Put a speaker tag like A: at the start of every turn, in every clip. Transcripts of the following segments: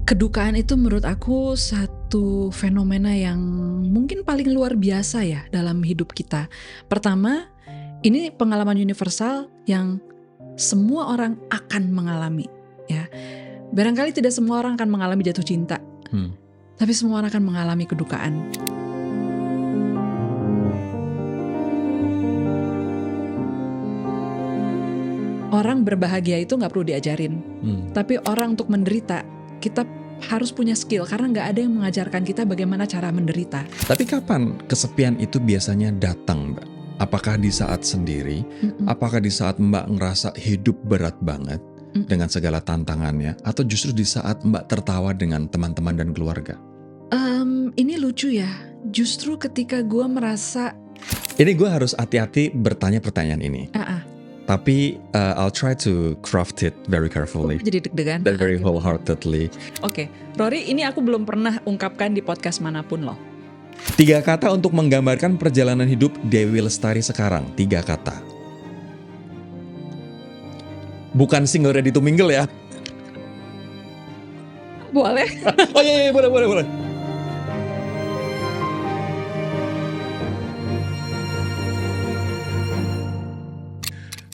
A: Kedukaan itu menurut aku satu fenomena yang mungkin paling luar biasa ya dalam hidup kita. Pertama, ini pengalaman universal yang semua orang akan mengalami, ya. Barangkali tidak semua orang akan mengalami jatuh cinta, tapi semua orang akan mengalami kedukaan. Orang berbahagia itu nggak perlu diajarin, tapi orang untuk menderita, kita harus punya skill karena nggak ada yang mengajarkan kita bagaimana cara menderita.
B: Tapi kapan kesepian itu biasanya datang, Mbak? Apakah di saat sendiri? Apakah di saat Mbak ngerasa hidup berat banget dengan segala tantangannya? Atau justru di saat Mbak tertawa dengan teman-teman dan keluarga?
A: Ini lucu ya, justru ketika gue merasa...
B: Ini gue harus hati-hati bertanya pertanyaan ini. Tapi I'll try to craft it very carefully.
A: Jadi deg-degan.
B: Dan very wholeheartedly.
A: Oke, Rory, ini aku belum pernah ungkapkan di podcast manapun loh.
B: 3 kata untuk menggambarkan perjalanan hidup Dewi Lestari sekarang. 3 kata. Bukan single ready to mingle ya.
A: Boleh?
B: Oh iya, boleh.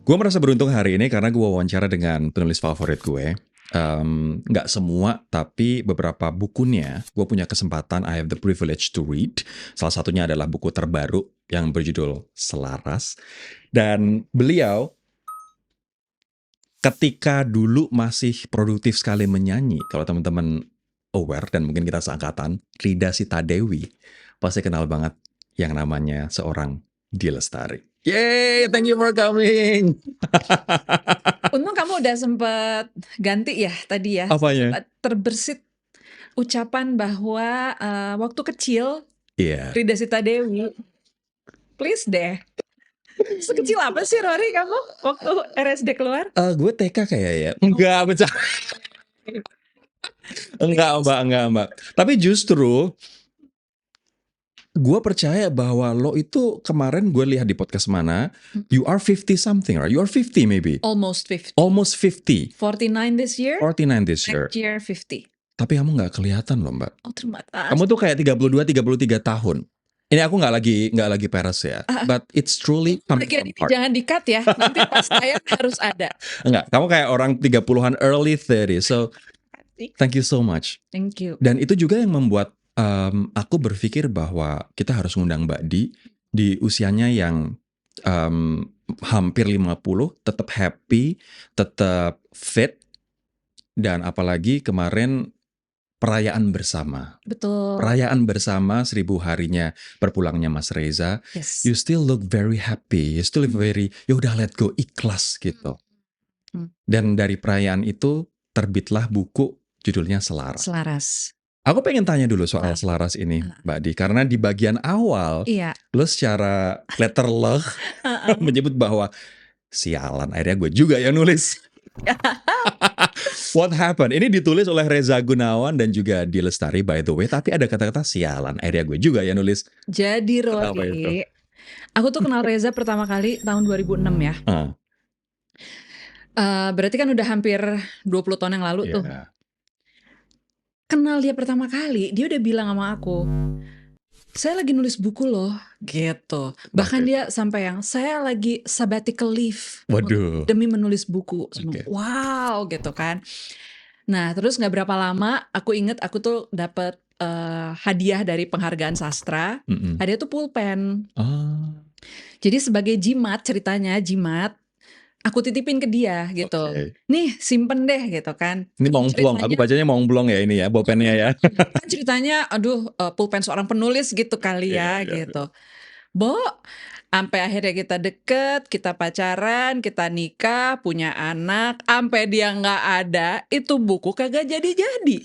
B: Gue merasa beruntung hari ini karena gue wawancara dengan penulis favorit gue. Nggak semua, tapi beberapa bukunya gue punya kesempatan, I have the privilege to read. Salah satunya adalah buku terbaru yang berjudul Selaras. Dan beliau ketika dulu masih produktif sekali menyanyi, kalau teman-teman aware dan mungkin kita seangkatan, Rida Sita Dewi pasti kenal banget yang namanya seorang Dewi Lestari. Yay, thank you for coming.
A: Untung kamu udah sempet ganti ya tadi ya.
B: Apanya?
A: Terbersit ucapan bahwa waktu kecil Rida Sita Dewi. Please deh. Sekecil apa sih Rory kamu waktu RSD keluar?
B: Gue TK kayak ya. Enggak, bercanda. Enggak, Mbak. Tapi justru gue percaya bahwa lo itu kemarin gue lihat di podcast mana, you are 50 something, right? You are 50 maybe.
A: Almost 50.
B: 49
A: this year.
B: 49 this year.
A: Next year 50.
B: Tapi kamu nggak kelihatan loh, Mbak.
A: Oh, terima kasih.
B: Kamu tuh kayak 32-33 tahun. Ini aku nggak lagi peres ya. But it's truly coming from heart.
A: Jangan di-cut ya. Nanti pas saya harus ada.
B: Enggak, kamu kayak orang 30-an early 30. So thank you so much.
A: Thank you.
B: Dan itu juga yang membuat aku berpikir bahwa kita harus ngundang Mbak di usianya yang hampir 50, tetap happy, tetap fit, dan apalagi kemarin perayaan bersama.
A: Betul.
B: Perayaan bersama 1000 harinya berpulangnya Mas Reza.
A: Yes.
B: You still look very happy, you still very, yaudah let go, ikhlas gitu. Dan dari perayaan itu terbitlah buku judulnya Selaras. Aku pengen tanya dulu soal Selaras ini, Mbak Di. Karena di bagian awal, lo secara letter luck menyebut bahwa sialan, akhirnya gue juga yang nulis. What happened? Ini ditulis oleh Reza Gunawan dan juga Dewi Lestari by the way. Tapi ada kata-kata sialan, akhirnya gue juga yang nulis.
A: Jadi Rory, aku tuh kenal Reza pertama kali tahun 2006 ya. Berarti kan udah hampir 20 tahun yang lalu tuh. Kenal dia pertama kali, dia udah bilang sama aku, saya lagi nulis buku loh, gitu. Bahkan dia sampai yang, saya lagi sabbatical leave.
B: Waduh.
A: Demi menulis buku. Wow, gitu kan. Nah, terus gak berapa lama, aku inget aku tuh dapet hadiah dari penghargaan sastra. Hadiah tuh pulpen. Jadi sebagai jimat, ceritanya jimat, aku titipin ke dia gitu. Nih simpen deh gitu kan.
B: Ini Montblanc, aku bacanya Montblanc ya ini ya, bolpennya ya.
A: Kan ceritanya pulpen seorang penulis gitu kali ya gitu. Bo, sampai akhirnya kita deket, kita pacaran, kita nikah, punya anak, sampai dia nggak ada, itu buku kagak jadi-jadi.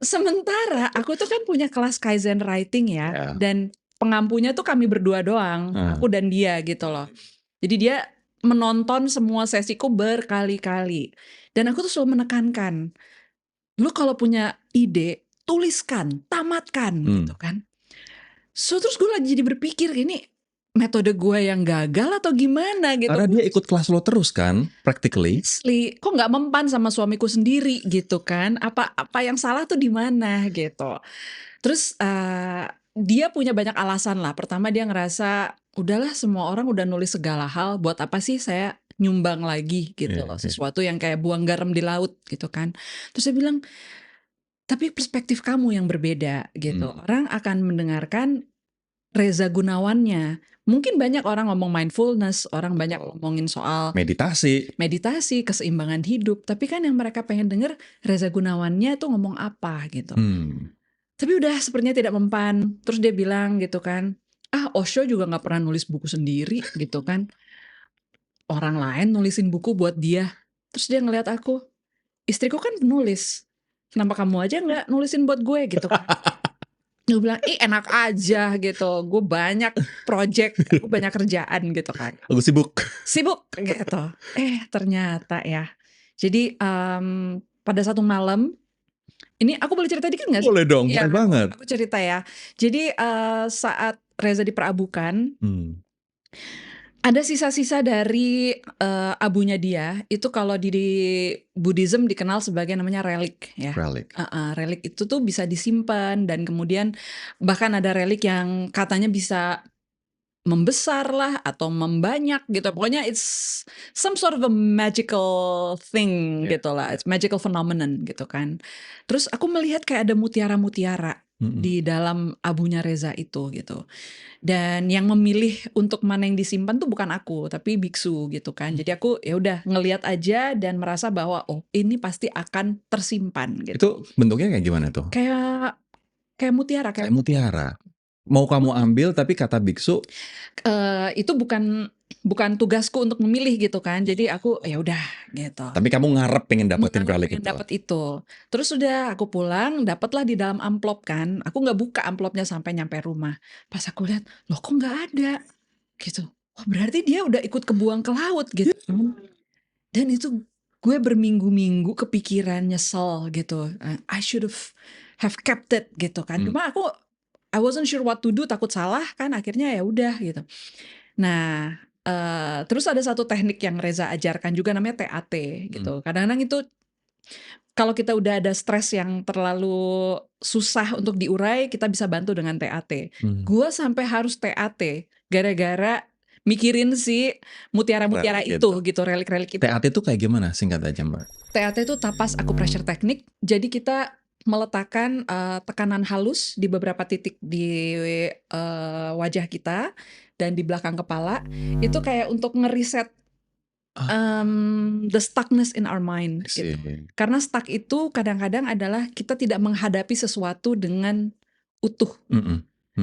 A: Sementara aku tuh kan punya kelas Kaizen Writing ya, dan pengampunya tuh kami berdua doang, aku dan dia gitu loh. Jadi dia menonton semua sesiku berkali-kali. Dan aku tuh selalu menekankan, lu kalau punya ide, tuliskan, tamatkan gitu kan. So terus gue lagi jadi berpikir ini, metode gue yang gagal atau gimana gitu.
B: Karena dia ikut kelas lo terus kan, practically.
A: Kok nggak mempan sama suamiku sendiri gitu kan? Apa yang salah tuh di mana gitu? Terus dia punya banyak alasan lah. Pertama dia ngerasa udahlah semua orang udah nulis segala hal, buat apa sih saya nyumbang lagi gitu loh, sesuatu yang kayak buang garam di laut gitu kan. Terus saya bilang, tapi perspektif kamu yang berbeda gitu. Orang akan mendengarkan Reza Gunawannya. Mungkin banyak orang ngomong mindfulness, orang banyak ngomongin soal
B: meditasi,
A: keseimbangan hidup. Tapi kan yang mereka pengen denger Reza Gunawannya tuh ngomong apa gitu. Tapi udah sepertinya tidak mempan. Terus dia bilang gitu kan, Osho juga gak pernah nulis buku sendiri gitu kan. Orang lain nulisin buku buat dia. Terus dia ngeliat aku, istriku kan penulis. Kenapa kamu aja gak nulisin buat gue gitu kan. Gue bilang, enak aja gitu. Gue banyak project, gue banyak kerjaan gitu kan.
B: Aku sibuk
A: gitu. Ternyata ya. Jadi pada satu malam, ini aku boleh cerita dikit gak sih?
B: Boleh dong, boleh banget.
A: Aku cerita ya. Jadi saat Reza diperabukan, ada sisa-sisa dari abunya dia. Itu kalau di Buddhism dikenal sebagai namanya relik ya. Relik itu tuh bisa disimpan, dan kemudian bahkan ada relik yang katanya bisa membesar lah atau membanyak gitu. Pokoknya it's some sort of a magical thing gitu lah. It's magical phenomenon gitu kan. Terus aku melihat kayak ada mutiara-mutiara di dalam abunya Reza itu gitu. Dan yang memilih untuk mana yang disimpan tuh bukan aku, tapi biksu gitu kan. Jadi aku ya udah ngelihat aja dan merasa bahwa ini pasti akan tersimpan gitu.
B: Itu bentuknya kayak gimana tuh?
A: Kayak mutiara.
B: Kayak mutiara. Mau kamu ambil tapi kata biksu
A: itu bukan tugasku untuk memilih gitu kan. Jadi aku ya udah gitu.
B: Tapi kamu ngarep pengen dapetin relik itu.
A: Dapet itu. Terus udah aku pulang, dapatlah di dalam amplop kan. Aku nggak buka amplopnya sampai nyampe rumah. Pas aku lihat, loh kok nggak ada gitu. Wah berarti dia udah ikut kebuang ke laut gitu. Dan itu gue berminggu-minggu kepikiran, nyesel gitu. I should have kept it gitu kan. Cuma I wasn't sure what to do, takut salah kan, akhirnya ya udah gitu. Nah, terus ada satu teknik yang Reza ajarkan juga namanya TAT gitu. Kadang-kadang itu kalau kita udah ada stres yang terlalu susah untuk diurai, kita bisa bantu dengan TAT. Gue sampai harus TAT gara-gara mikirin si mutiara-mutiara itu gitu, relik-relik itu.
B: TAT itu kayak gimana singkat aja Mbak?
A: TAT itu tapas acupressure technique. Jadi kita meletakkan tekanan halus di beberapa titik di wajah kita dan di belakang kepala. Itu kayak untuk ngeriset the stuckness in our mind gitu. Karena stuck itu kadang-kadang adalah kita tidak menghadapi sesuatu dengan utuh.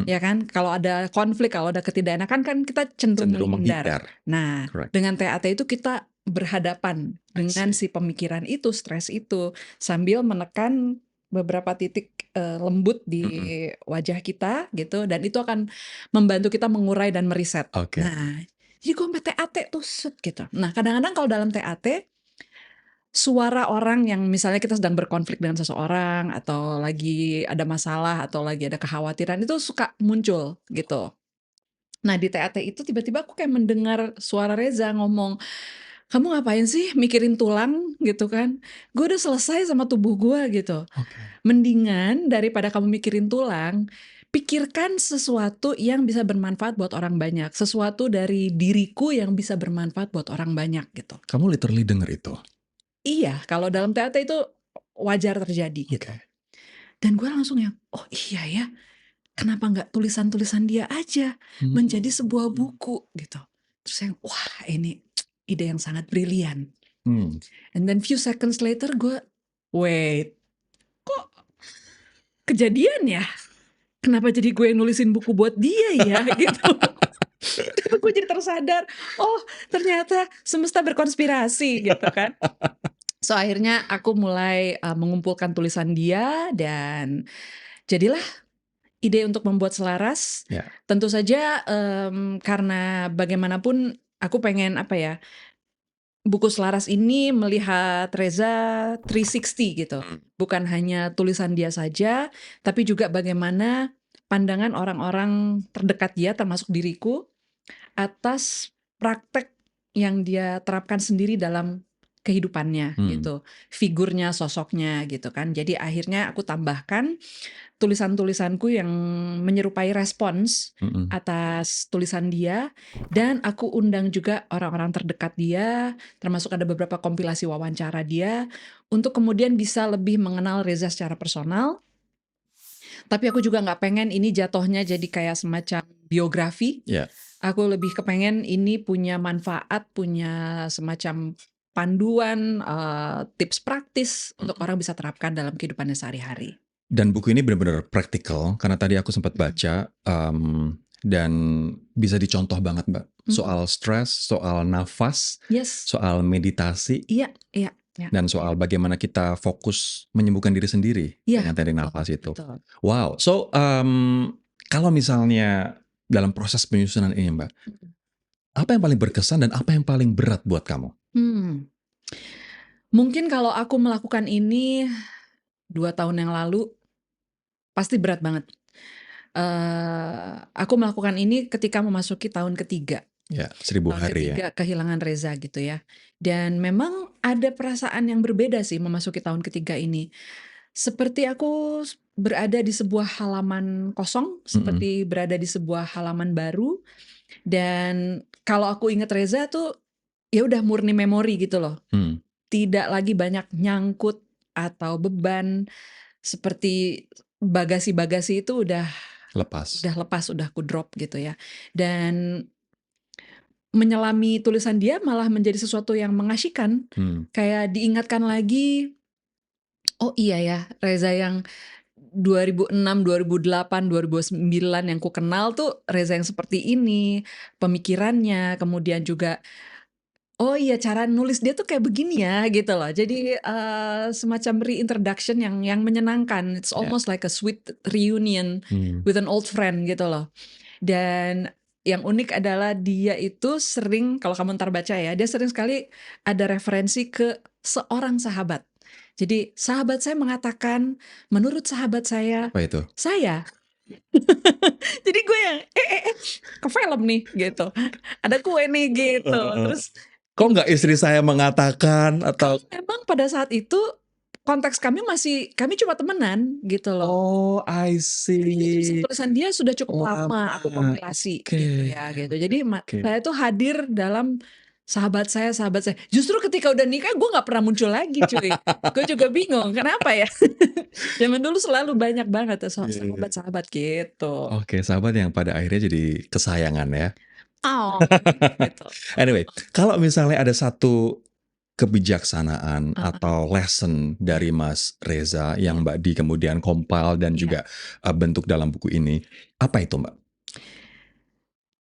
A: Ya kan, kalau ada konflik, kalau ada ketidakenakan kan kita cenderung menghindar. Nah, dengan TAT itu kita berhadapan dengan si pemikiran itu, stres itu, sambil menekan beberapa titik lembut di wajah kita gitu, dan itu akan membantu kita mengurai dan meriset. Nah, jadi gue sampai TAT tuh set gitu. Nah, kadang-kadang kalau dalam TAT suara orang yang misalnya kita sedang berkonflik dengan seseorang atau lagi ada masalah atau lagi ada kekhawatiran itu suka muncul gitu. Nah, di TAT itu tiba-tiba aku kayak mendengar suara Reza ngomong, kamu ngapain sih mikirin tulang gitu kan? Gue udah selesai sama tubuh gue gitu. Mendingan daripada kamu mikirin tulang, pikirkan sesuatu yang bisa bermanfaat buat orang banyak. Sesuatu dari diriku yang bisa bermanfaat buat orang banyak gitu.
B: Kamu literally denger itu?
A: Iya, kalau dalam TAT itu wajar terjadi gitu. Dan gue langsung yang, oh iya ya, kenapa nggak tulisan-tulisan dia aja menjadi sebuah buku gitu. Terus yang, wah ini ide yang sangat brilian. And then few seconds later gue, wait, kok kejadian ya? Kenapa jadi gue yang nulisin buku buat dia ya gitu. Gue jadi tersadar, oh ternyata semesta berkonspirasi gitu kan. So akhirnya aku mulai mengumpulkan tulisan dia dan jadilah ide untuk membuat Selaras. Tentu saja karena bagaimanapun aku pengen buku Selaras ini melihat Reza 360 gitu. Bukan hanya tulisan dia saja, tapi juga bagaimana pandangan orang-orang terdekat dia termasuk diriku atas praktek yang dia terapkan sendiri dalam kehidupannya gitu, figurnya, sosoknya gitu kan. Jadi akhirnya aku tambahkan tulisan-tulisanku yang menyerupai respons atas tulisan dia, dan aku undang juga orang-orang terdekat dia, termasuk ada beberapa kompilasi wawancara dia, untuk kemudian bisa lebih mengenal Reza secara personal. Tapi aku juga nggak pengen ini jatuhnya jadi kayak semacam biografi. Aku lebih kepengen ini punya manfaat, punya semacam panduan, tips praktis untuk orang bisa terapkan dalam kehidupannya sehari-hari.
B: Dan buku ini benar-benar praktikal karena tadi aku sempat baca dan bisa dicontoh banget Mbak. Soal stres, soal nafas, soal meditasi, dan soal bagaimana kita fokus menyembuhkan diri sendiri dengan teknik nafas itu.
A: Betul.
B: Wow, so kalau misalnya dalam proses penyusunan ini Mbak, apa yang paling berkesan dan apa yang paling berat buat kamu?
A: Mungkin kalau aku melakukan ini 2 tahun yang lalu, pasti berat banget. Aku melakukan ini ketika memasuki tahun ketiga.
B: Ya, 1000
A: tahun
B: hari
A: ketiga
B: ya.
A: kehilangan Reza gitu ya. Dan memang ada perasaan yang berbeda sih memasuki tahun ketiga ini. Seperti aku berada di sebuah halaman kosong, seperti berada di sebuah halaman baru. Dan kalau aku ingat Reza tuh ya udah murni memori gitu loh. Tidak lagi banyak nyangkut atau beban, seperti bagasi-bagasi itu udah lepas, udah aku drop gitu ya. Dan menyelami tulisan dia malah menjadi sesuatu yang mengasyikkan. Kayak diingatkan lagi, oh iya ya, Reza yang 2006, 2008, 2009 yang ku kenal tuh Reza yang seperti ini, pemikirannya, kemudian juga oh iya cara nulis dia tuh kayak begini ya gitu loh. Jadi semacam reintroduction yang menyenangkan. It's almost like a sweet reunion with an old friend gitu loh. Dan yang unik adalah dia itu sering, kalau kamu ntar baca ya, dia sering sekali ada referensi ke seorang sahabat. Jadi sahabat saya mengatakan, menurut sahabat saya,
B: Apa itu?
A: saya. Jadi gue yang ke film nih gitu. Ada kue nih gitu. Terus
B: kok nggak istri saya mengatakan atau
A: memang pada saat itu konteks kami cuma temenan gitu loh.
B: Oh, I see.
A: Tulisan dia sudah cukup lama aku kompilasi gitu ya gitu. Jadi saya tuh hadir dalam sahabat saya. Justru ketika udah nikah gue nggak pernah muncul lagi cuy. Gue juga bingung kenapa ya. Zaman dulu selalu banyak banget sahabat-sahabat gitu.
B: Oke, sahabat yang pada akhirnya jadi kesayangan ya.
A: Oh, gitu.
B: Anyway, kalau misalnya ada satu kebijaksanaan atau lesson dari Mas Reza yang Mbak Di kemudian compile dan juga bentuk dalam buku ini, apa itu Mbak?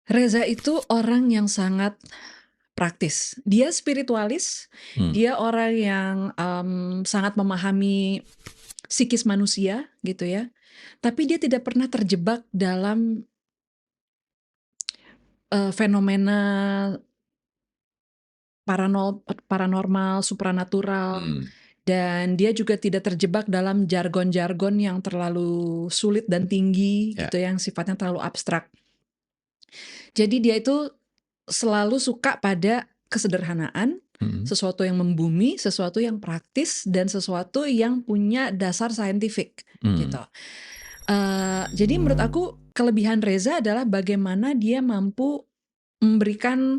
A: Reza itu orang yang sangat praktis. Dia spiritualis, dia orang yang sangat memahami psikis manusia gitu ya. Tapi dia tidak pernah terjebak dalam fenomena paranormal, supranatural, dan dia juga tidak terjebak dalam jargon-jargon yang terlalu sulit dan tinggi gitu, yang sifatnya terlalu abstrak. Jadi dia itu selalu suka pada kesederhanaan, sesuatu yang membumi, sesuatu yang praktis, dan sesuatu yang punya dasar saintifik gitu. Jadi menurut aku kelebihan Reza adalah bagaimana dia mampu memberikan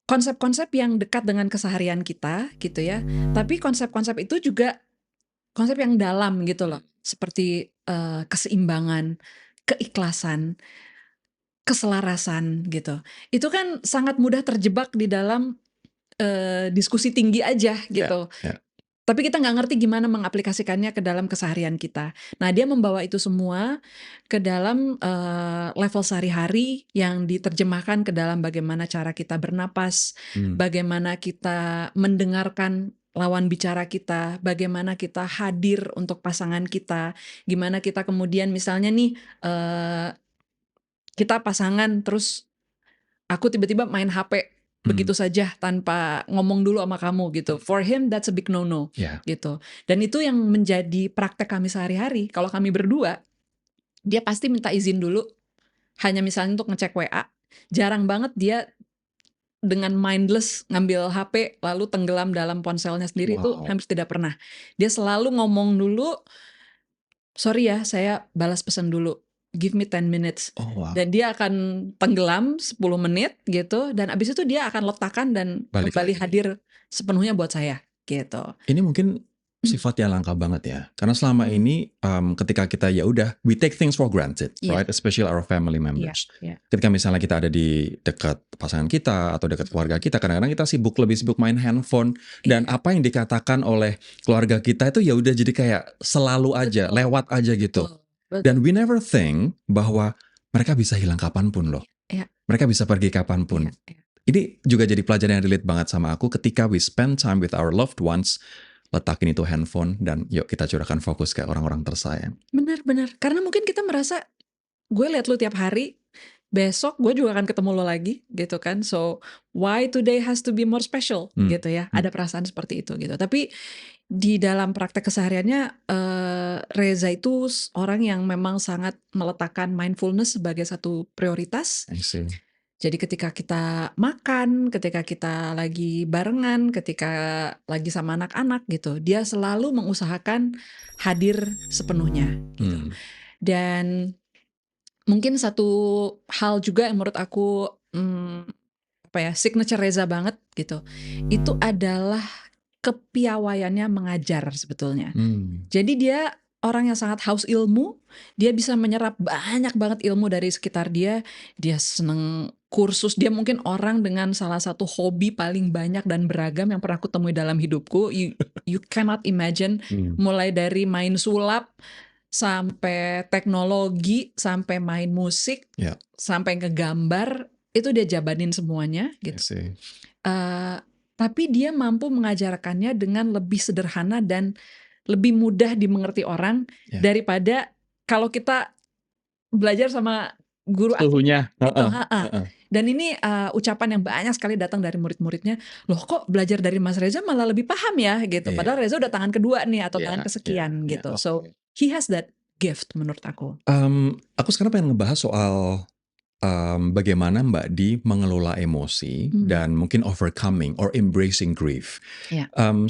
A: konsep-konsep yang dekat dengan keseharian kita gitu ya. Tapi konsep-konsep itu juga konsep yang dalam gitu loh. Seperti keseimbangan, keikhlasan, keselarasan gitu. Itu kan sangat mudah terjebak di dalam diskusi tinggi aja gitu. Tapi kita nggak ngerti gimana mengaplikasikannya ke dalam keseharian kita. Nah, dia membawa itu semua ke dalam level sehari-hari yang diterjemahkan ke dalam bagaimana cara kita bernapas, bagaimana kita mendengarkan lawan bicara kita, bagaimana kita hadir untuk pasangan kita, gimana kita kemudian misalnya nih kita pasangan terus aku tiba-tiba main HP begitu saja tanpa ngomong dulu sama kamu gitu. For him that's a big no-no gitu. Dan itu yang menjadi praktek kami sehari-hari. Kalau kami berdua, dia pasti minta izin dulu. Hanya misalnya untuk ngecek WA. Jarang banget dia dengan mindless ngambil HP lalu tenggelam dalam ponselnya sendiri, itu
B: Wow.
A: hampir tidak pernah. Dia selalu ngomong dulu, "Sorry ya, saya balas pesan dulu, give me 10 minutes."
B: Oh, wow.
A: Dan dia akan tenggelam 10 menit gitu, dan abis itu dia akan letakkan dan
B: Balik
A: kembali
B: lagi.
A: hadir sepenuhnya buat saya, gitu.
B: Ini mungkin sifat yang langka banget ya. Karena selama ini ketika kita ya udah we take things for granted, right? Especially our family members. Ketika misalnya kita ada di dekat pasangan kita atau dekat keluarga kita, kadang-kadang kita lebih sibuk main handphone, dan apa yang dikatakan oleh keluarga kita itu ya udah jadi kayak selalu aja, lewat aja gitu. Dan we never think bahwa mereka bisa hilang kapanpun loh. Mereka bisa pergi kapanpun. Ini juga jadi pelajaran yang relate banget sama aku ketika we spend time with our loved ones. Letakin itu handphone dan yuk kita curahkan fokus ke orang-orang tersayang.
A: Benar. Karena mungkin kita merasa, gue liat lu tiap hari, besok gue juga akan ketemu lo lagi gitu kan. So why today has to be more special gitu ya. Ada perasaan seperti itu gitu. Tapi di dalam praktek kesehariannya, Reza itu orang yang memang sangat meletakkan mindfulness sebagai satu prioritas.
B: I see.
A: Jadi ketika kita makan, ketika kita lagi barengan, ketika lagi sama anak-anak gitu, dia selalu mengusahakan hadir sepenuhnya gitu. Dan mungkin satu hal juga yang menurut aku signature Reza banget gitu, itu adalah kepiawaiannya mengajar sebetulnya. Jadi dia orang yang sangat haus ilmu, dia bisa menyerap banyak banget ilmu dari sekitar dia. Dia seneng kursus, dia mungkin orang dengan salah satu hobi paling banyak dan beragam yang pernah aku temui dalam hidupku. You cannot imagine, mulai dari main sulap, sampai teknologi, sampai main musik, sampai ngegambar, itu dia jabanin semuanya gitu. Tapi dia mampu mengajarkannya dengan lebih sederhana dan lebih mudah dimengerti orang daripada kalau kita belajar sama guru
B: Suhunya.
A: gitu. Dan ini ucapan yang banyak sekali datang dari murid-muridnya, loh kok belajar dari Mas Reza malah lebih paham ya gitu. Padahal Reza udah tangan kedua nih atau tangan kesekian gitu. So he has that gift menurut aku.
B: Aku sekarang pengen ngebahas soal bagaimana Mbak Di mengelola emosi dan mungkin overcoming or embracing grief.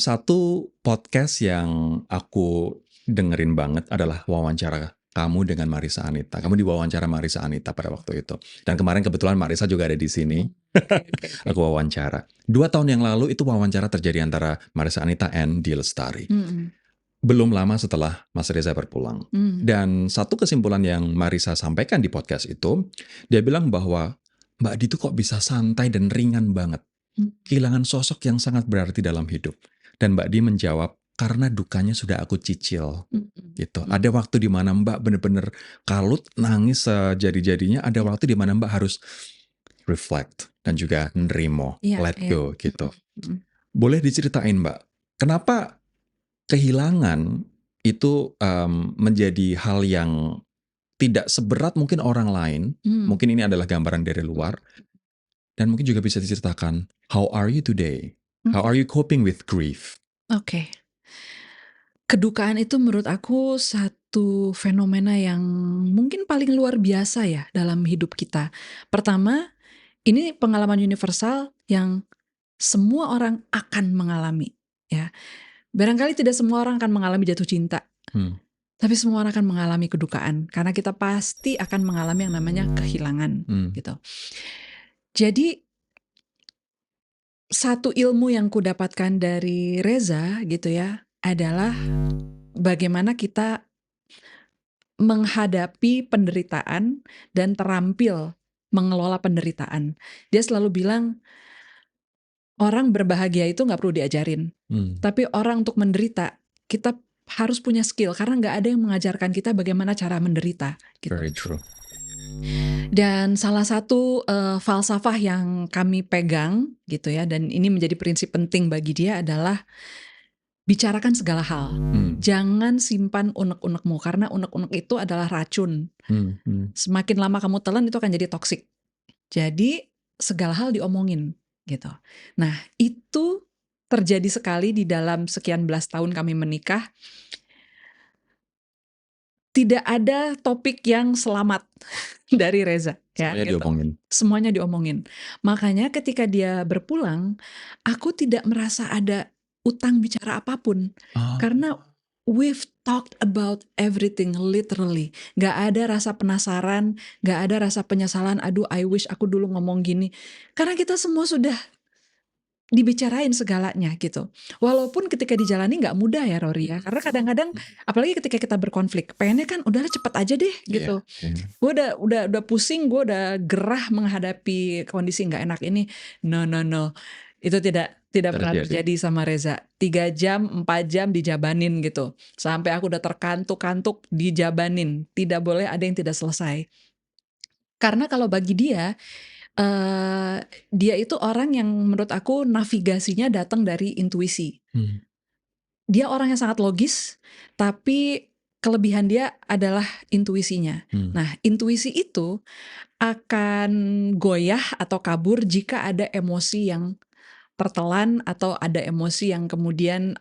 B: Satu podcast yang aku dengerin banget adalah wawancara kamu dengan Marissa Anita. Kamu diwawancara Marissa Anita pada waktu itu. Dan kemarin kebetulan Marissa juga ada di sini. Aku wawancara. 2 tahun yang lalu itu wawancara terjadi antara Marissa Anita and Di Lestari. Belum lama setelah Mas Reza berpulang. Dan satu kesimpulan yang Marissa sampaikan di podcast itu, dia bilang bahwa Mbak Di itu kok bisa santai dan ringan banget. Kehilangan sosok yang sangat berarti dalam hidup. Dan Mbak Di menjawab, karena dukanya sudah aku cicil. Gitu. Ada waktu di mana Mbak benar-benar kalut, nangis sejadi-jadinya. Ada waktu di mana Mbak harus reflect dan juga nerimo, let go gitu. Boleh diceritain Mbak, kenapa kehilangan itu menjadi hal yang tidak seberat mungkin orang lain. Mungkin ini adalah gambaran dari luar. Dan mungkin juga bisa diceritakan, how are you today? How are you coping with grief?
A: Oke. Kedukaan itu menurut aku satu fenomena yang mungkin paling luar biasa ya dalam hidup kita. Pertama, ini pengalaman universal yang semua orang akan mengalami ya. Barangkali tidak semua orang akan mengalami jatuh cinta. Tapi semua orang akan mengalami kedukaan karena kita pasti akan mengalami yang namanya kehilangan gitu. Jadi satu ilmu yang ku dapatkan dari Reza gitu ya adalah bagaimana kita menghadapi penderitaan dan terampil mengelola penderitaan. Dia selalu bilang orang berbahagia itu nggak perlu diajarin, tapi orang untuk menderita kita harus punya skill karena nggak ada yang mengajarkan kita bagaimana cara menderita. Gitu.
B: Very true.
A: Dan salah satu falsafah yang kami pegang gitu ya, dan ini menjadi prinsip penting bagi dia adalah bicarakan segala hal. Jangan simpan unek-unekmu karena unek-unek itu adalah racun. Semakin lama kamu telan itu akan jadi toksik. Jadi segala hal diomongin gitu. Nah itu terjadi sekali di dalam sekian belas tahun kami menikah. tidak ada topik yang selamat dari Reza, ya
B: Semuanya
A: gitu.
B: diomongin.
A: Semuanya diomongin. Makanya ketika dia berpulang, aku tidak merasa ada utang bicara apapun. Karena we've talked about everything literally. Gak ada rasa penasaran, gak ada rasa penyesalan, aduh I wish aku dulu ngomong gini. Karena kita semua sudah dibicarain segalanya gitu. Walaupun ketika dijalani nggak mudah ya Rory ya. Karena kadang-kadang apalagi ketika kita berkonflik, pengennya kan udahlah cepet aja deh gitu. Gue udah pusing, gue udah gerah menghadapi kondisi nggak enak ini. No. Itu tidak pernah terjadi sama Reza. 3 jam, 4 jam dijabanin gitu. Sampai aku udah terkantuk-kantuk dijabanin. Tidak boleh ada yang tidak selesai. Karena kalau bagi dia itu orang yang menurut aku navigasinya datang dari intuisi. Dia orang yang sangat logis, tapi kelebihan dia adalah intuisinya. Nah, intuisi itu akan goyah atau kabur jika ada emosi yang tertelan atau ada emosi yang kemudian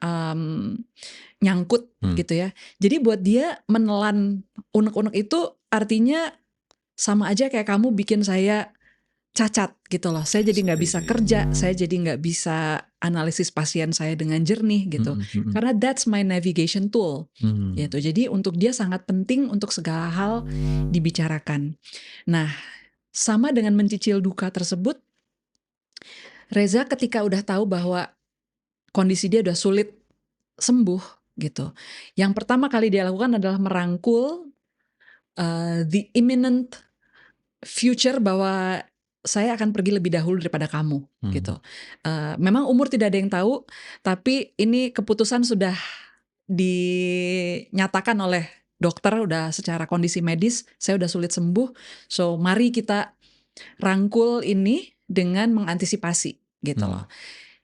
A: nyangkut gitu ya. Jadi buat dia menelan unek-unek itu artinya sama aja kayak kamu bikin saya cacat gitu loh. Saya jadi nggak bisa kerja, saya jadi nggak bisa analisis pasien saya dengan jernih gitu. Karena that's my navigation tool gitu. Jadi untuk dia sangat penting untuk segala hal dibicarakan. Nah, sama dengan mencicil duka tersebut, Reza ketika udah tahu bahwa kondisi dia udah sulit sembuh gitu. Yang pertama kali dia lakukan adalah merangkul the imminent future bahwa saya akan pergi lebih dahulu daripada kamu gitu. Memang umur tidak ada yang tahu, tapi ini keputusan sudah dinyatakan oleh dokter, udah secara kondisi medis, saya udah sulit sembuh. So mari kita rangkul ini dengan mengantisipasi gitu loh.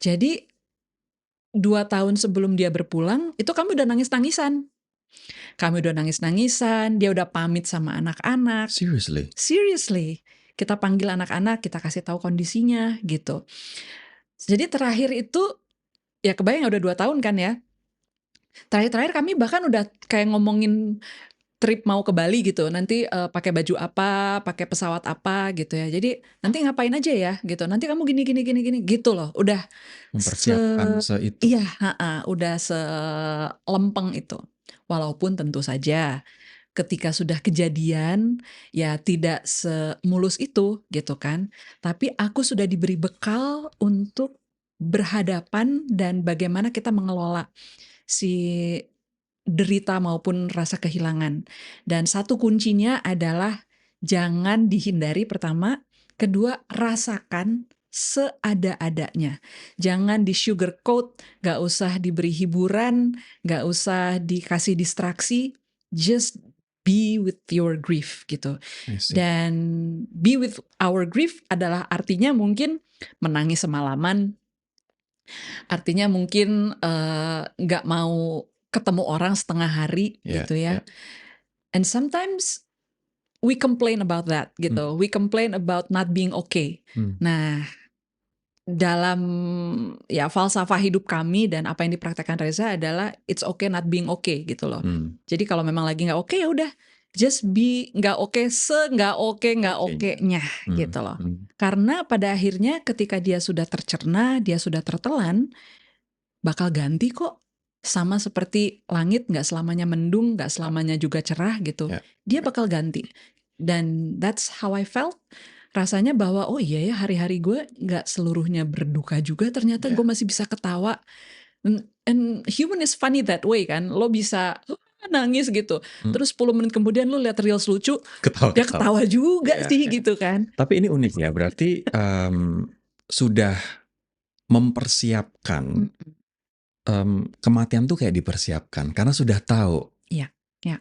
A: Jadi 2 tahun sebelum dia berpulang, itu kami udah nangis-nangisan. Dia udah pamit sama anak-anak. Seriously. Kita panggil anak-anak, kita kasih tahu kondisinya gitu. Jadi terakhir itu ya kebayang udah 2 tahun kan ya. Terakhir kami bahkan udah kayak ngomongin trip mau ke Bali gitu. Nanti pakai baju apa, pakai pesawat apa gitu ya. Jadi nanti ngapain aja ya gitu. Nanti kamu gini gitu loh. Udah
B: mempersiapkan itu.
A: Iya, udah selempeng itu. Walaupun tentu saja ketika sudah kejadian ya tidak semulus itu gitu kan. Tapi aku sudah diberi bekal untuk berhadapan dan bagaimana kita mengelola si derita maupun rasa kehilangan. Dan satu kuncinya adalah jangan dihindari pertama, kedua rasakan seada-adanya. Jangan di sugarcoat, gak usah diberi hiburan, gak usah dikasih distraksi, just be with your grief gitu. Dan be with our grief adalah artinya mungkin menangis semalaman, artinya mungkin gak mau ketemu orang setengah hari gitu ya. And sometimes we complain about that gitu. We complain about not being okay. Nah, dalam ya falsafah hidup kami dan apa yang dipraktekkan Reza adalah it's okay not being okay gitu loh. Jadi kalau memang lagi nggak oke ya udah just be nggak oke nggak oke-nya gitu loh. Karena pada akhirnya ketika dia sudah tercerna, dia sudah tertelan, bakal ganti kok. Sama seperti langit nggak selamanya mendung, nggak selamanya juga cerah gitu. Dia bakal ganti. Dan that's how I felt. Rasanya bahwa oh iya ya hari-hari gue gak seluruhnya berduka juga, ternyata gue masih bisa ketawa. And human is funny that way kan. Lo bisa nangis gitu. Terus 10 menit kemudian lo lihat reels lucu, dia ketawa juga sih gitu kan.
B: Tapi ini unik ya, berarti sudah mempersiapkan kematian tuh kayak dipersiapkan. Karena sudah tahu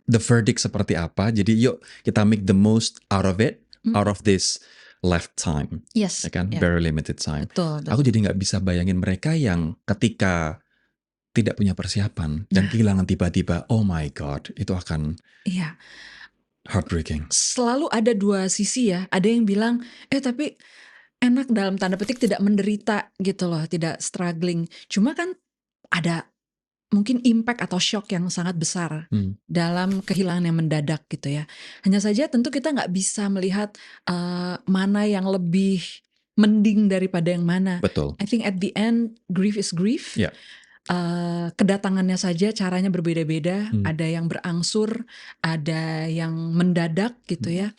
B: the verdict seperti apa. Jadi yuk kita make the most out of it, out of this left time, ya kan, very limited time.
A: Betul.
B: Aku jadi nggak bisa bayangin mereka yang ketika tidak punya persiapan dan kehilangan tiba-tiba, oh my god, itu akan heartbreaking.
A: Selalu ada 2 sisi ya. Ada yang bilang, tapi enak dalam tanda petik tidak menderita gitu loh, tidak struggling. Cuma kan ada mungkin impact atau shock yang sangat besar dalam kehilangan yang mendadak gitu ya. Hanya saja tentu kita nggak bisa melihat mana yang lebih mending daripada yang mana.
B: Betul.
A: I think at the end grief is grief.
B: Yeah.
A: Kedatangannya saja caranya berbeda-beda. Ada yang berangsur, ada yang mendadak gitu ya.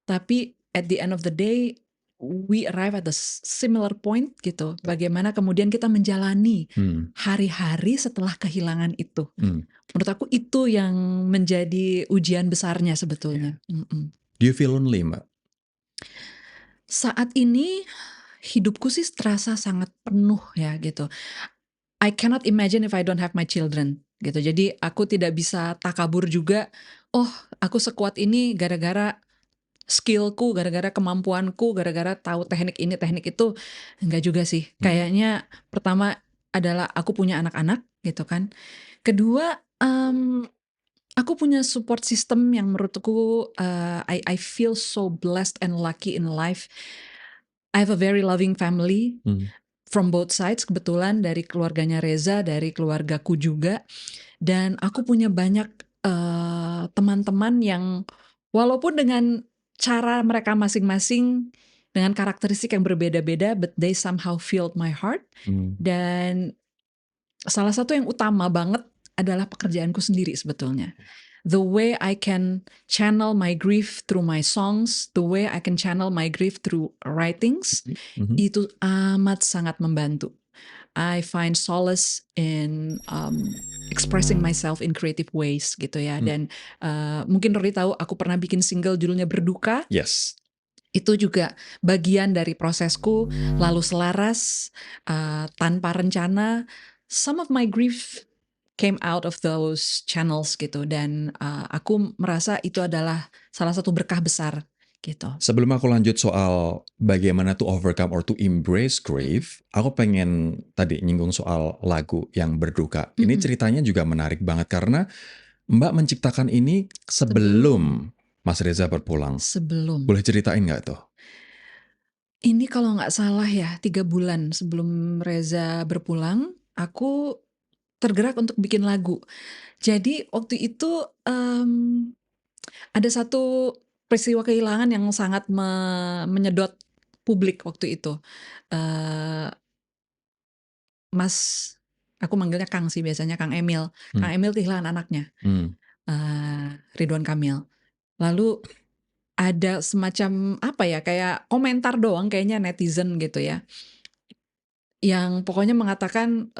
A: Tapi at the end of the day we arrive at a similar point gitu. Bagaimana kemudian kita menjalani hari-hari setelah kehilangan itu. Menurut aku itu yang menjadi ujian besarnya sebetulnya.
B: Do you feel lonely, Mbak?
A: Saat ini hidupku sih terasa sangat penuh ya gitu. I cannot imagine if I don't have my children gitu. Jadi aku tidak bisa takabur juga. Oh, aku sekuat ini gara-gara skillku, gara-gara kemampuanku, gara-gara tahu teknik ini, teknik itu. Enggak juga sih. Kayaknya pertama adalah aku punya anak-anak gitu kan. Kedua, aku punya support system yang menurutku I feel so blessed and lucky in life. I have a very loving family from both sides, kebetulan dari keluarganya Reza, dari keluargaku juga. Dan aku punya banyak teman-teman yang walaupun dengan cara mereka masing-masing dengan karakteristik yang berbeda-beda, but they somehow filled my heart. Dan salah satu yang utama banget adalah pekerjaanku sendiri sebetulnya. The way I can channel my grief through my songs, the way I can channel my grief through writings, itu amat sangat membantu. I find solace in expressing myself in creative ways gitu ya. Dan mungkin Rory tahu aku pernah bikin single judulnya Berduka.
B: Yes.
A: Itu juga bagian dari prosesku, lalu selaras, tanpa rencana. Some of my grief came out of those channels gitu. Dan aku merasa itu adalah salah satu berkah besar gitu.
B: Sebelum aku lanjut soal bagaimana to overcome or to embrace grief, aku pengen tadi nyinggung soal lagu yang Berduka. Ini ceritanya juga menarik banget karena Mbak menciptakan ini sebelum Mas Reza berpulang.
A: Sebelum.
B: Boleh ceritain nggak tuh?
A: Ini kalau nggak salah ya 3 bulan sebelum Reza berpulang, aku tergerak untuk bikin lagu. Jadi waktu itu ada satu peristiwa kehilangan yang sangat menyedot publik waktu itu. Mas, aku manggilnya Kang sih biasanya, Kang Emil. Kang Emil kehilangan anaknya, Ridwan Kamil. Lalu ada semacam apa ya, kayak komentar doang kayaknya netizen gitu ya, yang pokoknya mengatakan,